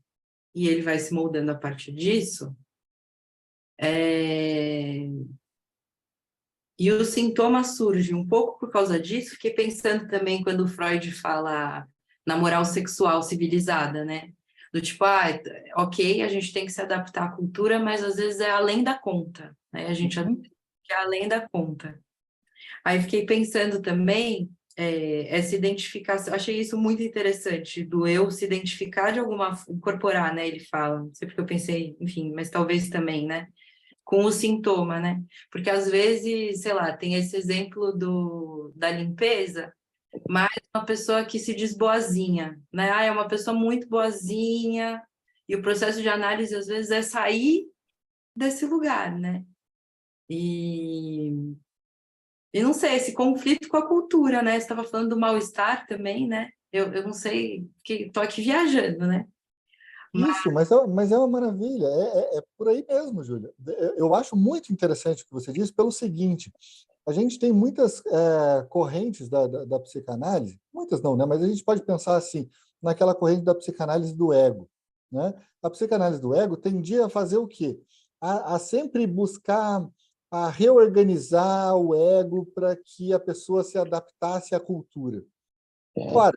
e ele vai se moldando a partir disso, e o sintoma surge um pouco por causa disso. Fiquei pensando também quando o Freud fala na moral sexual civilizada, né? Do tipo, ok, a gente tem que se adaptar à cultura, mas às vezes é além da conta, né? A gente é além da conta. Aí fiquei pensando também essa identificação, achei isso muito interessante, do eu se identificar de alguma forma, incorporar, né? Ele fala, não sei porque eu pensei, enfim, mas talvez também, né? Com o sintoma, né? Porque às vezes, sei lá, tem esse exemplo da limpeza, mas uma pessoa que se diz boazinha, né? É uma pessoa muito boazinha, e o processo de análise às vezes é sair desse lugar, né? E não sei, esse conflito com a cultura, né? Você estava falando do mal-estar também, né? Eu não sei, que tô aqui viajando, né? Isso, mas é uma maravilha, é por aí mesmo, Júlia. Eu acho muito interessante o que você disse pelo seguinte, a gente tem muitas correntes da psicanálise, muitas não, né? Mas a gente pode pensar assim, naquela corrente da psicanálise do ego, né? A psicanálise do ego tendia a fazer o quê? A sempre buscar a reorganizar o ego para que a pessoa se adaptasse à cultura. Claro,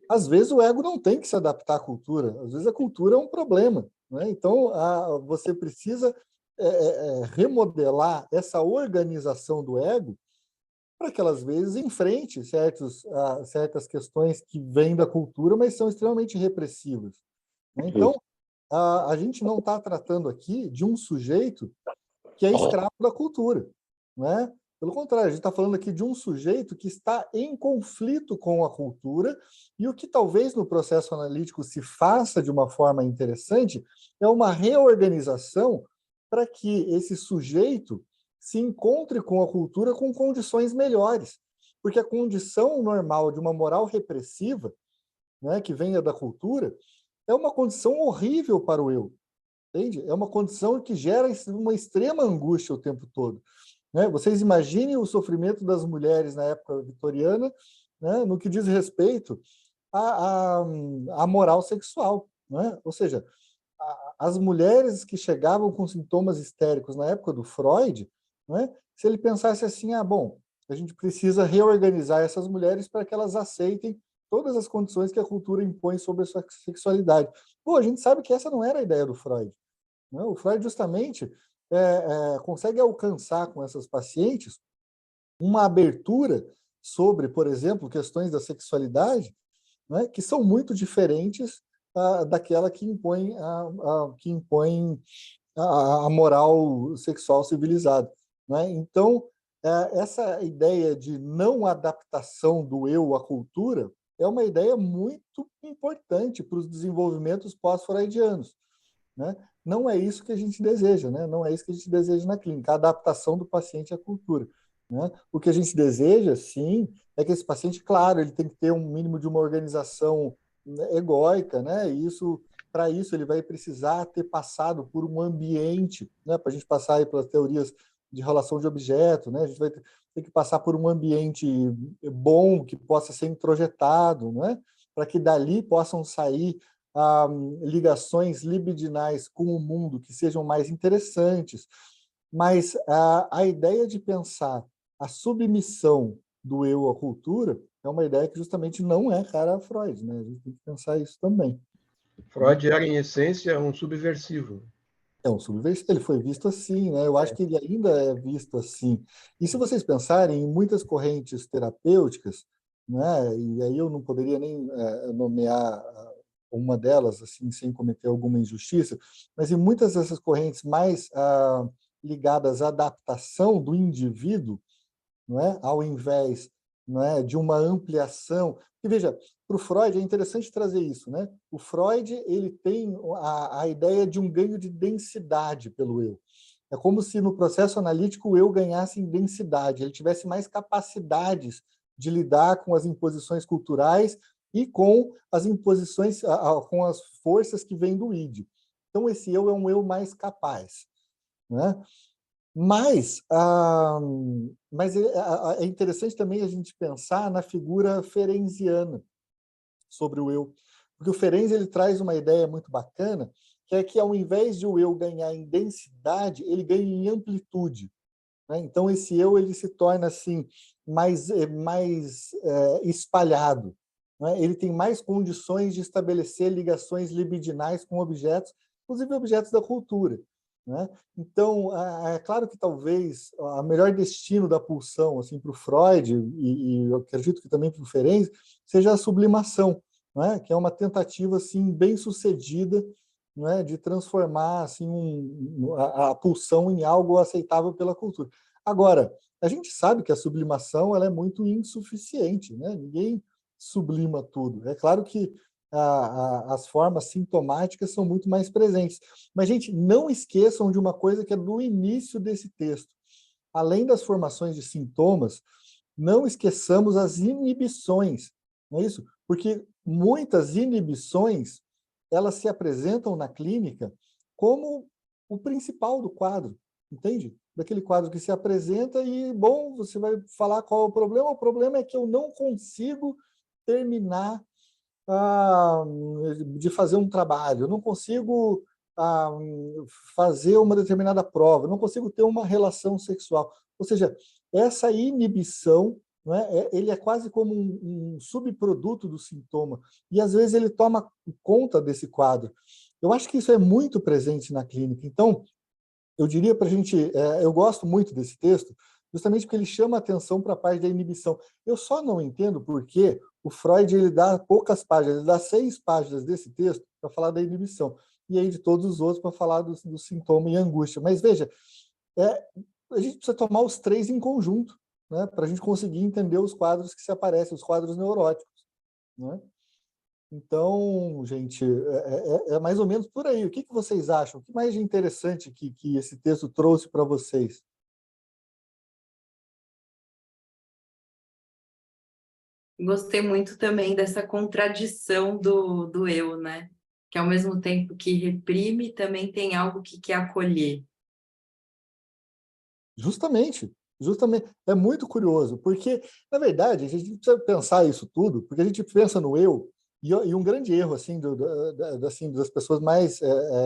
às vezes o ego não tem que se adaptar à cultura, às vezes a cultura é um problema, né? Então, você precisa remodelar essa organização do ego para que ela, às vezes, enfrente certas questões que vêm da cultura, mas são extremamente repressivas, né? Então, a gente não está tratando aqui de um sujeito que é escravo da cultura, né? Pelo contrário, a gente está falando aqui de um sujeito que está em conflito com a cultura, e o que talvez no processo analítico se faça de uma forma interessante é uma reorganização para que esse sujeito se encontre com a cultura com condições melhores. Porque a condição normal de uma moral repressiva, né, que venha da cultura, é uma condição horrível para o eu. Entende? É uma condição que gera uma extrema angústia o tempo todo, né? Vocês imaginem o sofrimento das mulheres na época vitoriana, né, no que diz respeito à moral sexual, né? Ou seja, as mulheres que chegavam com sintomas histéricos na época do Freud, né, se ele pensasse assim, bom, a gente precisa reorganizar essas mulheres para que elas aceitem todas as condições que a cultura impõe sobre a sua sexualidade. Pô, a gente sabe que essa não era a ideia do Freud, né? O Freud justamente consegue alcançar com essas pacientes uma abertura sobre, por exemplo, questões da sexualidade, né, que são muito diferentes daquela que impõe a moral sexual civilizada, né? Então, essa ideia de não adaptação do eu à cultura é uma ideia muito importante para os desenvolvimentos pós-freudianos, né? Não é isso que a gente deseja, né? Não é isso que a gente deseja na clínica, a adaptação do paciente à cultura, né? O que a gente deseja, sim, é que esse paciente, claro, ele tem que ter um mínimo de uma organização, né, egóica, né? E isso, para isso, ele vai precisar ter passado por um ambiente, né? Para a gente passar aí pelas teorias de relação de objeto, né? A gente vai ter que passar por um ambiente bom, que possa ser introjetado, né? Para que dali possam sair ligações libidinais com o mundo que sejam mais interessantes, mas a ideia de pensar a submissão do eu à cultura é uma ideia que justamente não é cara a Freud, né? A gente tem que pensar isso também. Freud era, em essência, um subversivo. É um subversivo, ele foi visto assim, né? Eu acho que ele ainda é visto assim. E se vocês pensarem em muitas correntes terapêuticas, né? E aí eu não poderia nem nomear uma delas, assim, sem cometer alguma injustiça, mas em muitas dessas correntes mais ligadas à adaptação do indivíduo, não é? Ao invés, não é, de uma ampliação. E veja, para o Freud é interessante trazer isso, né? O Freud ele tem a ideia de um ganho de densidade pelo eu. É como se no processo analítico o eu ganhasse em densidade, ele tivesse mais capacidades de lidar com as imposições culturais e com as imposições, com as forças que vêm do id. Então esse eu é um eu mais capaz, né? Mas é interessante também a gente pensar na figura ferenziana sobre o eu, porque o Ferenczi ele traz uma ideia muito bacana, que é que ao invés de o eu ganhar em densidade, ele ganha em amplitude, né? Então esse eu ele se torna assim mais espalhado, né? Ele tem mais condições de estabelecer ligações libidinais com objetos, inclusive objetos da cultura, né? Então é claro que talvez o melhor destino da pulsão assim para o Freud e eu acredito que também para o Ferenczi seja a sublimação, né? Que é uma tentativa assim bem sucedida, né, de transformar assim a pulsão em algo aceitável pela cultura. Agora, a gente sabe que a sublimação ela é muito insuficiente, né? Ninguém sublima tudo. É claro que as formas sintomáticas são muito mais presentes. Mas, gente, não esqueçam de uma coisa que é do início desse texto. Além das formações de sintomas, não esqueçamos as inibições, não é isso? Porque muitas inibições elas se apresentam na clínica como o principal do quadro, entende? Daquele quadro que se apresenta e, bom, você vai falar qual é o problema é que eu não consigo terminar de fazer um trabalho, eu não consigo fazer uma determinada prova, eu não consigo ter uma relação sexual. Ou seja, essa inibição, não é? Ele é quase como um subproduto do sintoma, e às vezes ele toma conta desse quadro. Eu acho que isso é muito presente na clínica. Então, eu diria para a gente, eu gosto muito desse texto, justamente porque ele chama a atenção para a parte da inibição. Eu só não entendo por que o Freud ele dá poucas páginas, ele dá 6 páginas desse texto para falar da inibição, e aí de todos os outros para falar do sintoma e angústia. Mas veja, a gente precisa tomar os 3 em conjunto, né, para a gente conseguir entender os quadros que se aparecem, os quadros neuróticos, né? Então, gente, é mais ou menos por aí. O que vocês acham? O que mais de interessante que esse texto trouxe para vocês? Gostei muito também dessa contradição do eu, né? Que ao mesmo tempo que reprime, também tem algo que quer acolher. Justamente. É muito curioso, porque, na verdade, a gente precisa pensar isso tudo, porque a gente pensa no eu, e um grande erro assim, assim das pessoas mais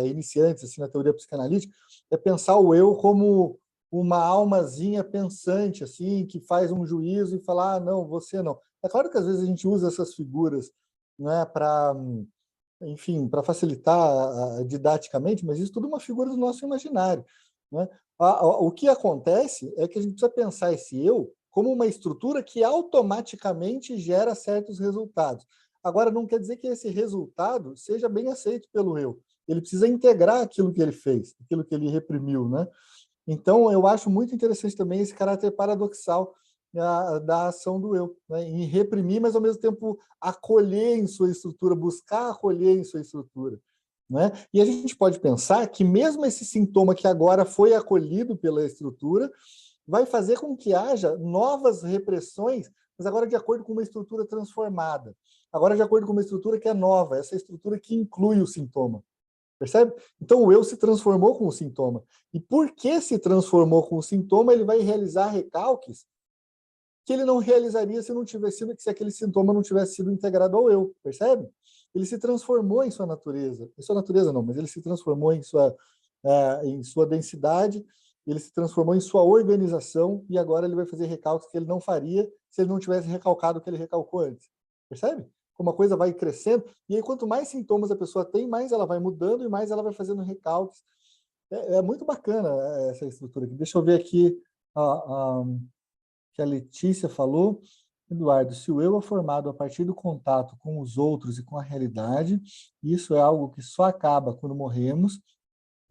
iniciantes assim, na teoria psicanalítica é pensar o eu como uma almazinha pensante, assim, que faz um juízo e falar, não, você não. É claro que às vezes a gente usa essas figuras, né, para, enfim, para facilitar didaticamente, mas isso tudo é uma figura do nosso imaginário, né? O que acontece é que a gente precisa pensar esse eu como uma estrutura que automaticamente gera certos resultados. Agora, não quer dizer que esse resultado seja bem aceito pelo eu. Ele precisa integrar aquilo que ele fez, aquilo que ele reprimiu, né? Então, eu acho muito interessante também esse caráter paradoxal da ação do eu, né? Em reprimir, mas ao mesmo tempo acolher em sua estrutura, buscar acolher em sua estrutura, né? E a gente pode pensar que mesmo esse sintoma que agora foi acolhido pela estrutura vai fazer com que haja novas repressões, mas agora de acordo com uma estrutura transformada, agora de acordo com uma estrutura que é nova, essa estrutura que inclui o sintoma. Percebe? Então o eu se transformou com o sintoma. E porque se transformou com o sintoma, ele vai realizar recalques que ele não realizaria se não tivesse sido, se aquele sintoma não tivesse sido integrado ao eu, percebe? Ele se transformou em sua natureza. Em sua natureza não, mas ele se transformou em sua densidade, ele se transformou em sua organização e agora ele vai fazer recalques que ele não faria se ele não tivesse recalcado o que ele recalcou antes. Percebe? Como a coisa vai crescendo, e aí quanto mais sintomas a pessoa tem, mais ela vai mudando e mais ela vai fazendo recalques. É muito bacana essa estrutura aqui. Deixa eu ver aqui que a Letícia falou. Eduardo, se o eu é formado a partir do contato com os outros e com a realidade, isso é algo que só acaba quando morremos.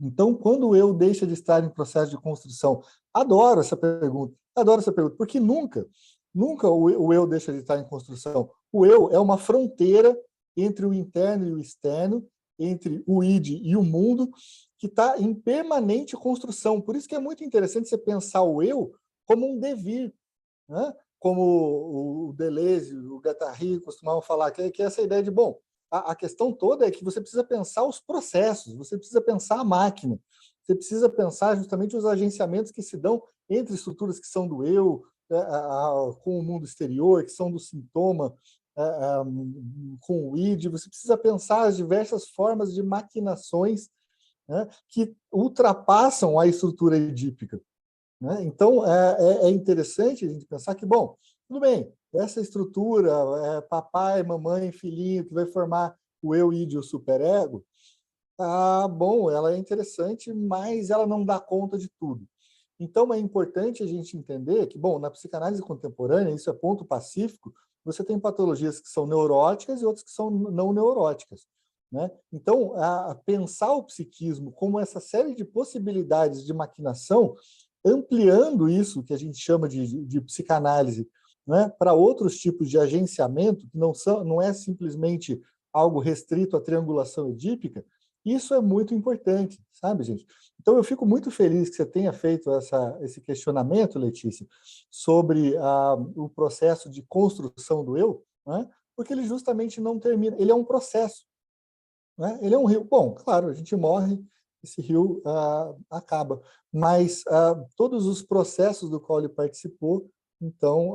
Então, quando o eu deixa de estar em processo de construção, adoro essa pergunta, porque nunca o eu deixa de estar em construção. O eu é uma fronteira entre o interno e o externo, entre o id e o mundo, que está em permanente construção. Por isso que é muito interessante você pensar o eu como um devir, né? Como o Deleuze, o Guattari costumavam falar, que é essa ideia de, bom, a questão toda é que você precisa pensar os processos, você precisa pensar a máquina, você precisa pensar justamente os agenciamentos que se dão entre estruturas que são do eu, com o mundo exterior, que são do sintoma, com o id, você precisa pensar as diversas formas de maquinações, né, que ultrapassam a estrutura edípica. Né? Então, é interessante a gente pensar que, bom, tudo bem, essa estrutura, papai, mamãe, filhinho, que vai formar o eu, id e o superego, bom, ela é interessante, mas ela não dá conta de tudo. Então, é importante a gente entender que, bom, na psicanálise contemporânea, isso é ponto pacífico, você tem patologias que são neuróticas e outras que são não neuróticas. Né? Então, pensar o psiquismo como essa série de possibilidades de maquinação, ampliando isso que a gente chama de psicanálise, né, para outros tipos de agenciamento, que não é simplesmente algo restrito à triangulação edípica, isso é muito importante, sabe, gente? Então, eu fico muito feliz que você tenha feito esse questionamento, Letícia, sobre o processo de construção do eu, né, porque ele justamente não termina, ele é um processo. Né? Ele é um rio. Bom, claro, a gente morre, esse rio acaba. Mas todos os processos do qual ele participou, então,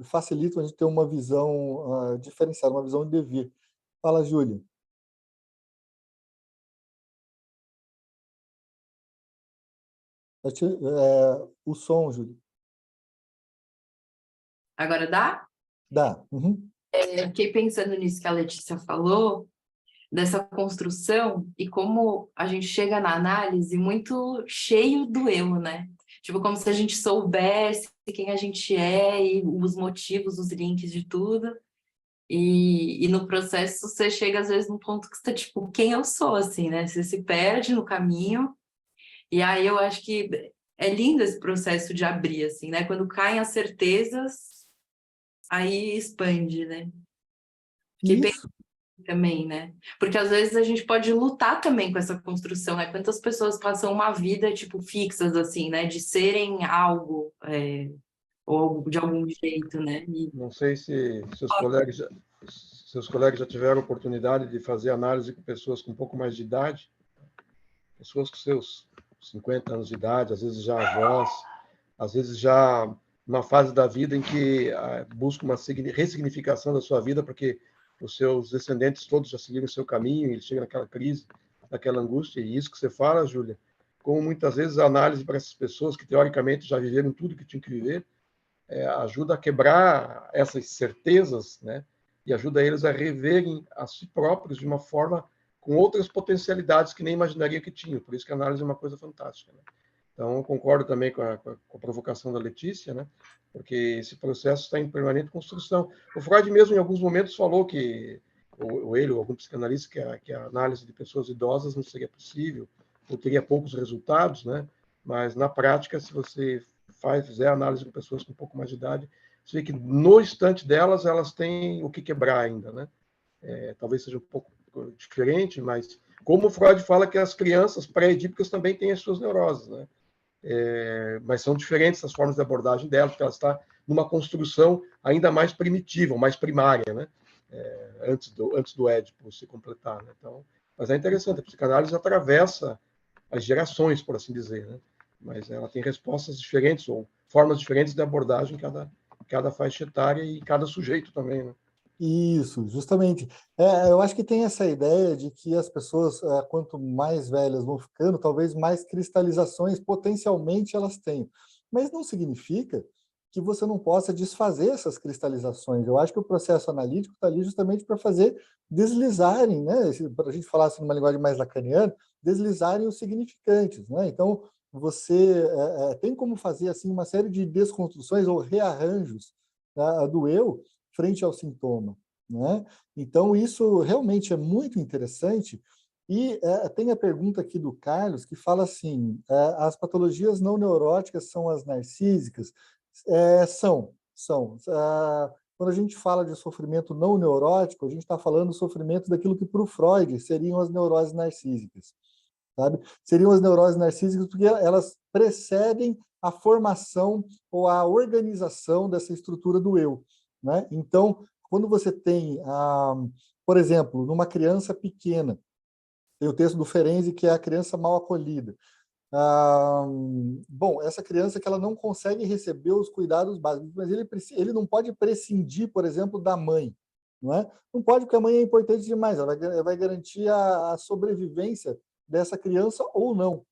facilitam a gente ter uma visão diferenciada, uma visão de devir. Fala, Júlia. O som, Júlia. Agora dá? Dá. Uhum. Fiquei pensando nisso que a Letícia falou, dessa construção e como a gente chega na análise muito cheio do eu, né? Tipo, como se a gente soubesse quem a gente é e os motivos, os links de tudo. E no processo você chega, às vezes, num ponto que você tá, tipo, quem eu sou, assim, né? Você se perde no caminho. E aí eu acho que é lindo esse processo de abrir, assim, né? Quando caem as certezas, aí expande, né? Fiquei Isso. também, né? Porque às vezes a gente pode lutar também com essa construção, né? Quantas pessoas passam uma vida, tipo, fixas, assim, né? De serem algo, ou de algum jeito, né? Não sei se seus colegas já tiveram oportunidade de fazer análise com pessoas com um pouco mais de idade, pessoas com seus 50 anos de idade, às vezes já avós, às vezes já numa fase da vida em que busca uma ressignificação da sua vida, porque os seus descendentes todos já seguiram o seu caminho, e ele chega naquela crise, naquela angústia, e isso que você fala, Júlia, como muitas vezes a análise para essas pessoas que teoricamente já viveram tudo que tinham que viver, ajuda a quebrar essas certezas, né? E ajuda eles a reverem a si próprios de uma forma com outras potencialidades que nem imaginaria que tinham. Por isso que a análise é uma coisa fantástica. Né? Então, eu concordo também com a provocação da Letícia, né? Porque esse processo está em permanente construção. O Freud mesmo, em alguns momentos, falou que, ou ele, ou algum psicanalista, que a análise de pessoas idosas não seria possível, ou teria poucos resultados, né? Mas, na prática, se você fizer análise com pessoas com um pouco mais de idade, você vê que, no instante delas, elas têm o que quebrar ainda, né? Talvez seja um pouco diferente, mas como o Freud fala que as crianças pré-edípicas também têm as suas neuroses, né? Mas são diferentes as formas de abordagem delas, porque ela está numa construção ainda mais primitiva, mais primária, né? Antes do Édipo se completar. Né? Então, mas é interessante, a psicanálise atravessa as gerações, por assim dizer, né? Mas ela tem respostas diferentes ou formas diferentes de abordagem em cada faixa etária e cada sujeito também, né? Isso, justamente. Eu acho que tem essa ideia de que as pessoas, quanto mais velhas vão ficando, talvez mais cristalizações potencialmente elas tenham. Mas não significa que você não possa desfazer essas cristalizações. Eu acho que o processo analítico está ali justamente para fazer deslizarem, né? Para a gente falar assim, numa linguagem mais lacaniana, deslizarem os significantes. Né? Então, você tem como fazer assim uma série de desconstruções ou rearranjos, tá, do eu frente ao sintoma, né? Então, isso realmente é muito interessante. E tem a pergunta aqui do Carlos, que fala assim, as patologias não neuróticas são as narcísicas? São. Quando a gente fala de sofrimento não neurótico, a gente está falando do sofrimento daquilo que para o Freud seriam as neuroses narcísicas, sabe? Seriam as neuroses narcísicas porque elas precedem a formação ou a organização dessa estrutura do eu, né? Então, quando você tem, por exemplo, numa criança pequena, tem o texto do Ferenczi, que é a criança mal acolhida. Bom, essa criança que ela não consegue receber os cuidados básicos, mas ele não pode prescindir, por exemplo, da mãe, não é? Não pode, porque a mãe é importante demais, ela vai garantir a sobrevivência dessa criança ou não,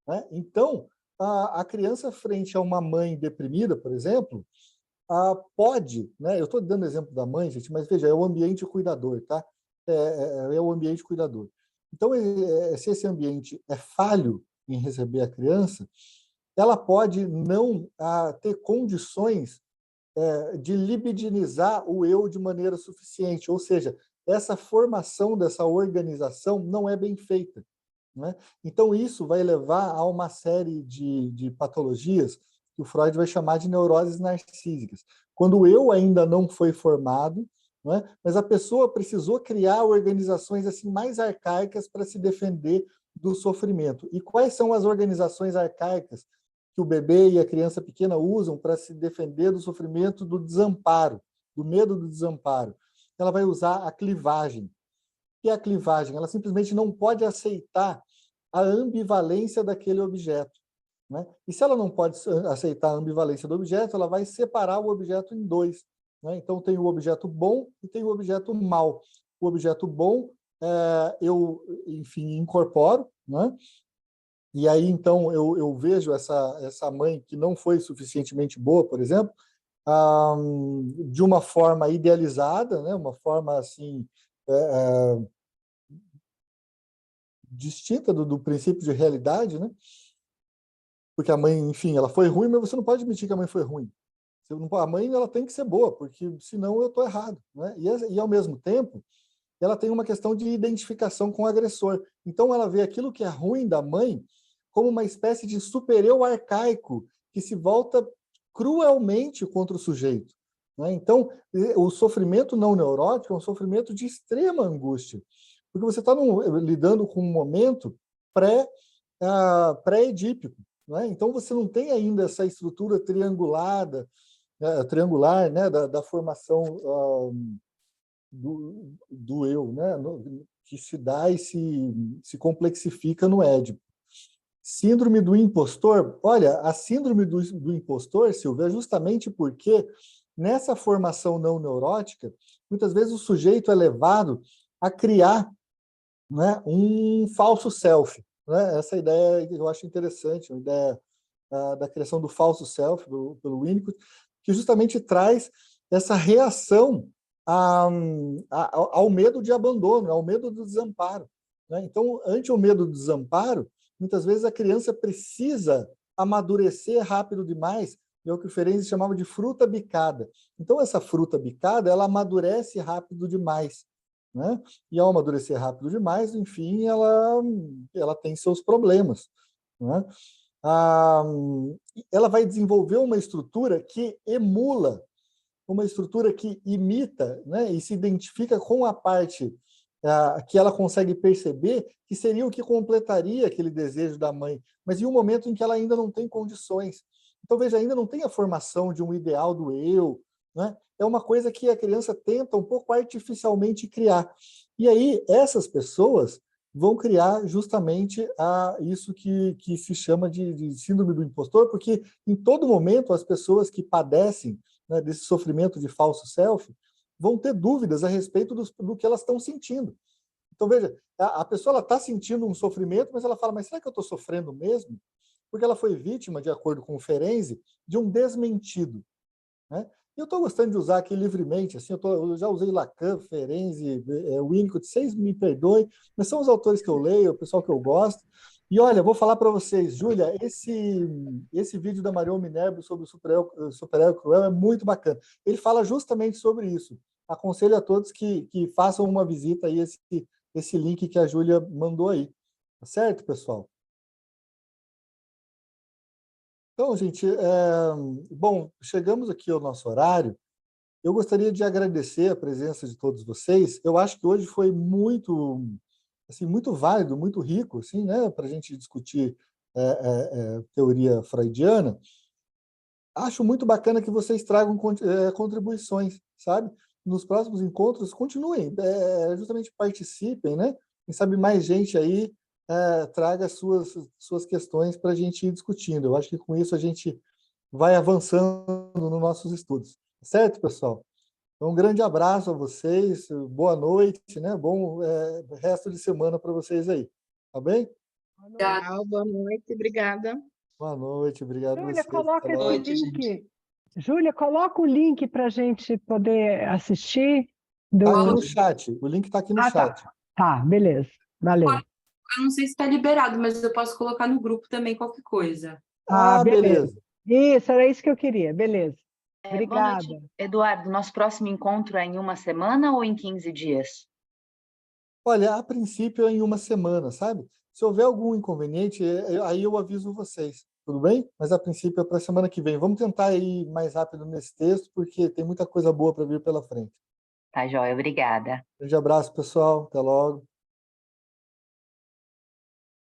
né? Então, a criança frente a uma mãe deprimida, por exemplo, pode, né? Eu estou dando exemplo da mãe, gente, mas veja, é o ambiente cuidador, tá? É o ambiente cuidador. Então, se esse ambiente é falho em receber a criança, ela pode não ter condições de libidinizar o eu de maneira suficiente, ou seja, essa formação dessa organização não é bem feita, né? Então, isso vai levar a uma série de patologias que o Freud vai chamar de neuroses narcísicas. Quando o eu ainda não foi formado, não é? Mas a pessoa precisou criar organizações assim mais arcaicas para se defender do sofrimento. E quais são as organizações arcaicas que o bebê e a criança pequena usam para se defender do sofrimento, do desamparo, do medo do desamparo? Ela vai usar a clivagem. O que é a clivagem? Ela simplesmente não pode aceitar a ambivalência daquele objeto, né? E se ela não pode aceitar a ambivalência do objeto, ela vai separar o objeto em dois, né? Então, tem o objeto bom e tem o objeto mau. O objeto bom, eu, enfim, incorporo, né? E aí, então, eu vejo essa mãe que não foi suficientemente boa, por exemplo, de uma forma idealizada, né? Uma forma, assim, distinta do princípio de realidade, né? Porque a mãe, enfim, ela foi ruim, mas você não pode admitir que a mãe foi ruim. A mãe, ela tem que ser boa, porque senão eu estou errado, né? E, ao mesmo tempo, ela tem uma questão de identificação com o agressor. Então, ela vê aquilo que é ruim da mãe como uma espécie de super-eu arcaico que se volta cruelmente contra o sujeito, né? Então, o sofrimento não neurótico é um sofrimento de extrema angústia, porque você está lidando com um momento pré-edípico, né? Então, você não tem ainda essa estrutura triangular, né, da formação do eu, né, que se dá e se complexifica no Édipo. Síndrome do impostor. Olha, a síndrome do impostor, Silvia, é justamente porque nessa formação não neurótica, muitas vezes o sujeito é levado a criar, né, um falso self, né? Essa ideia eu acho interessante, a ideia da criação do falso self, pelo Winnicott, que justamente traz essa reação ao medo de abandono, ao medo do desamparo, né? Então, ante o medo do desamparo, muitas vezes a criança precisa amadurecer rápido demais, é o que o Ferenczi chamava de fruta bicada. Então, essa fruta bicada, ela amadurece rápido demais, né? E ao amadurecer rápido demais, enfim, ela tem seus problemas, né? Ela vai desenvolver uma estrutura que emula, uma estrutura que imita, né, e se identifica com a parte que ela consegue perceber que seria o que completaria aquele desejo da mãe, mas em um momento em que ela ainda não tem condições. Então, veja, ainda não tem a formação de um ideal do eu, né? É uma coisa que a criança tenta um pouco artificialmente criar. E aí, essas pessoas vão criar justamente isso que se chama de síndrome do impostor, porque em todo momento as pessoas que padecem, né, desse sofrimento de falso self vão ter dúvidas a respeito do que elas estão sentindo. Então, veja, a pessoa está sentindo um sofrimento, mas ela fala, mas será que eu estou sofrendo mesmo? Porque ela foi vítima, de acordo com o Ferenczi, de um desmentido, né? E eu estou gostando de usar aqui livremente, assim, eu já usei Lacan, Ferenczi, Winnicott, vocês me perdoem, mas são os autores que eu leio, o pessoal que eu gosto, E olha, vou falar para vocês, Júlia, esse vídeo da Marion Minerva sobre o super-ego cruel é muito bacana. Ele fala justamente sobre isso. Aconselho a todos que façam uma visita aí, esse link que a Júlia mandou aí. Tá certo, pessoal? Então, gente, bom, chegamos aqui ao nosso horário. Eu gostaria de agradecer a presença de todos vocês. Eu acho que hoje foi muito, assim, muito válido, muito rico, assim, né, para a gente discutir teoria freudiana. Acho muito bacana que vocês tragam contribuições, sabe? Nos próximos encontros, continuem, justamente participem, né? Quem sabe mais gente aí traga suas questões para a gente ir discutindo. Eu acho que com isso a gente vai avançando nos nossos estudos. Certo, pessoal? Então, um grande abraço a vocês, boa noite, né? Bom resto de semana para vocês aí. Tá bem? Boa noite, obrigada. Boa noite, obrigado a Júlia, vocês. coloca Até esse logo. noite, gente. link. Júlia, coloca o link para a gente poder assistir. Tá aqui no chat. O link está aqui no Ah, chat. tá, beleza. Valeu. Eu não sei se está liberado, mas eu posso colocar no grupo também qualquer coisa. Beleza. Isso, era isso que eu queria. Beleza. Boa Obrigada. noite, Eduardo. Nosso próximo encontro é em uma semana ou em 15 dias? Olha, a princípio é em uma semana, sabe? Se houver algum inconveniente, aí eu aviso vocês, tudo bem? Mas a princípio é para a semana que vem. Vamos tentar ir mais rápido nesse texto, porque tem muita coisa boa para vir pela frente. Tá, joia, obrigada. Grande abraço, pessoal. Até logo.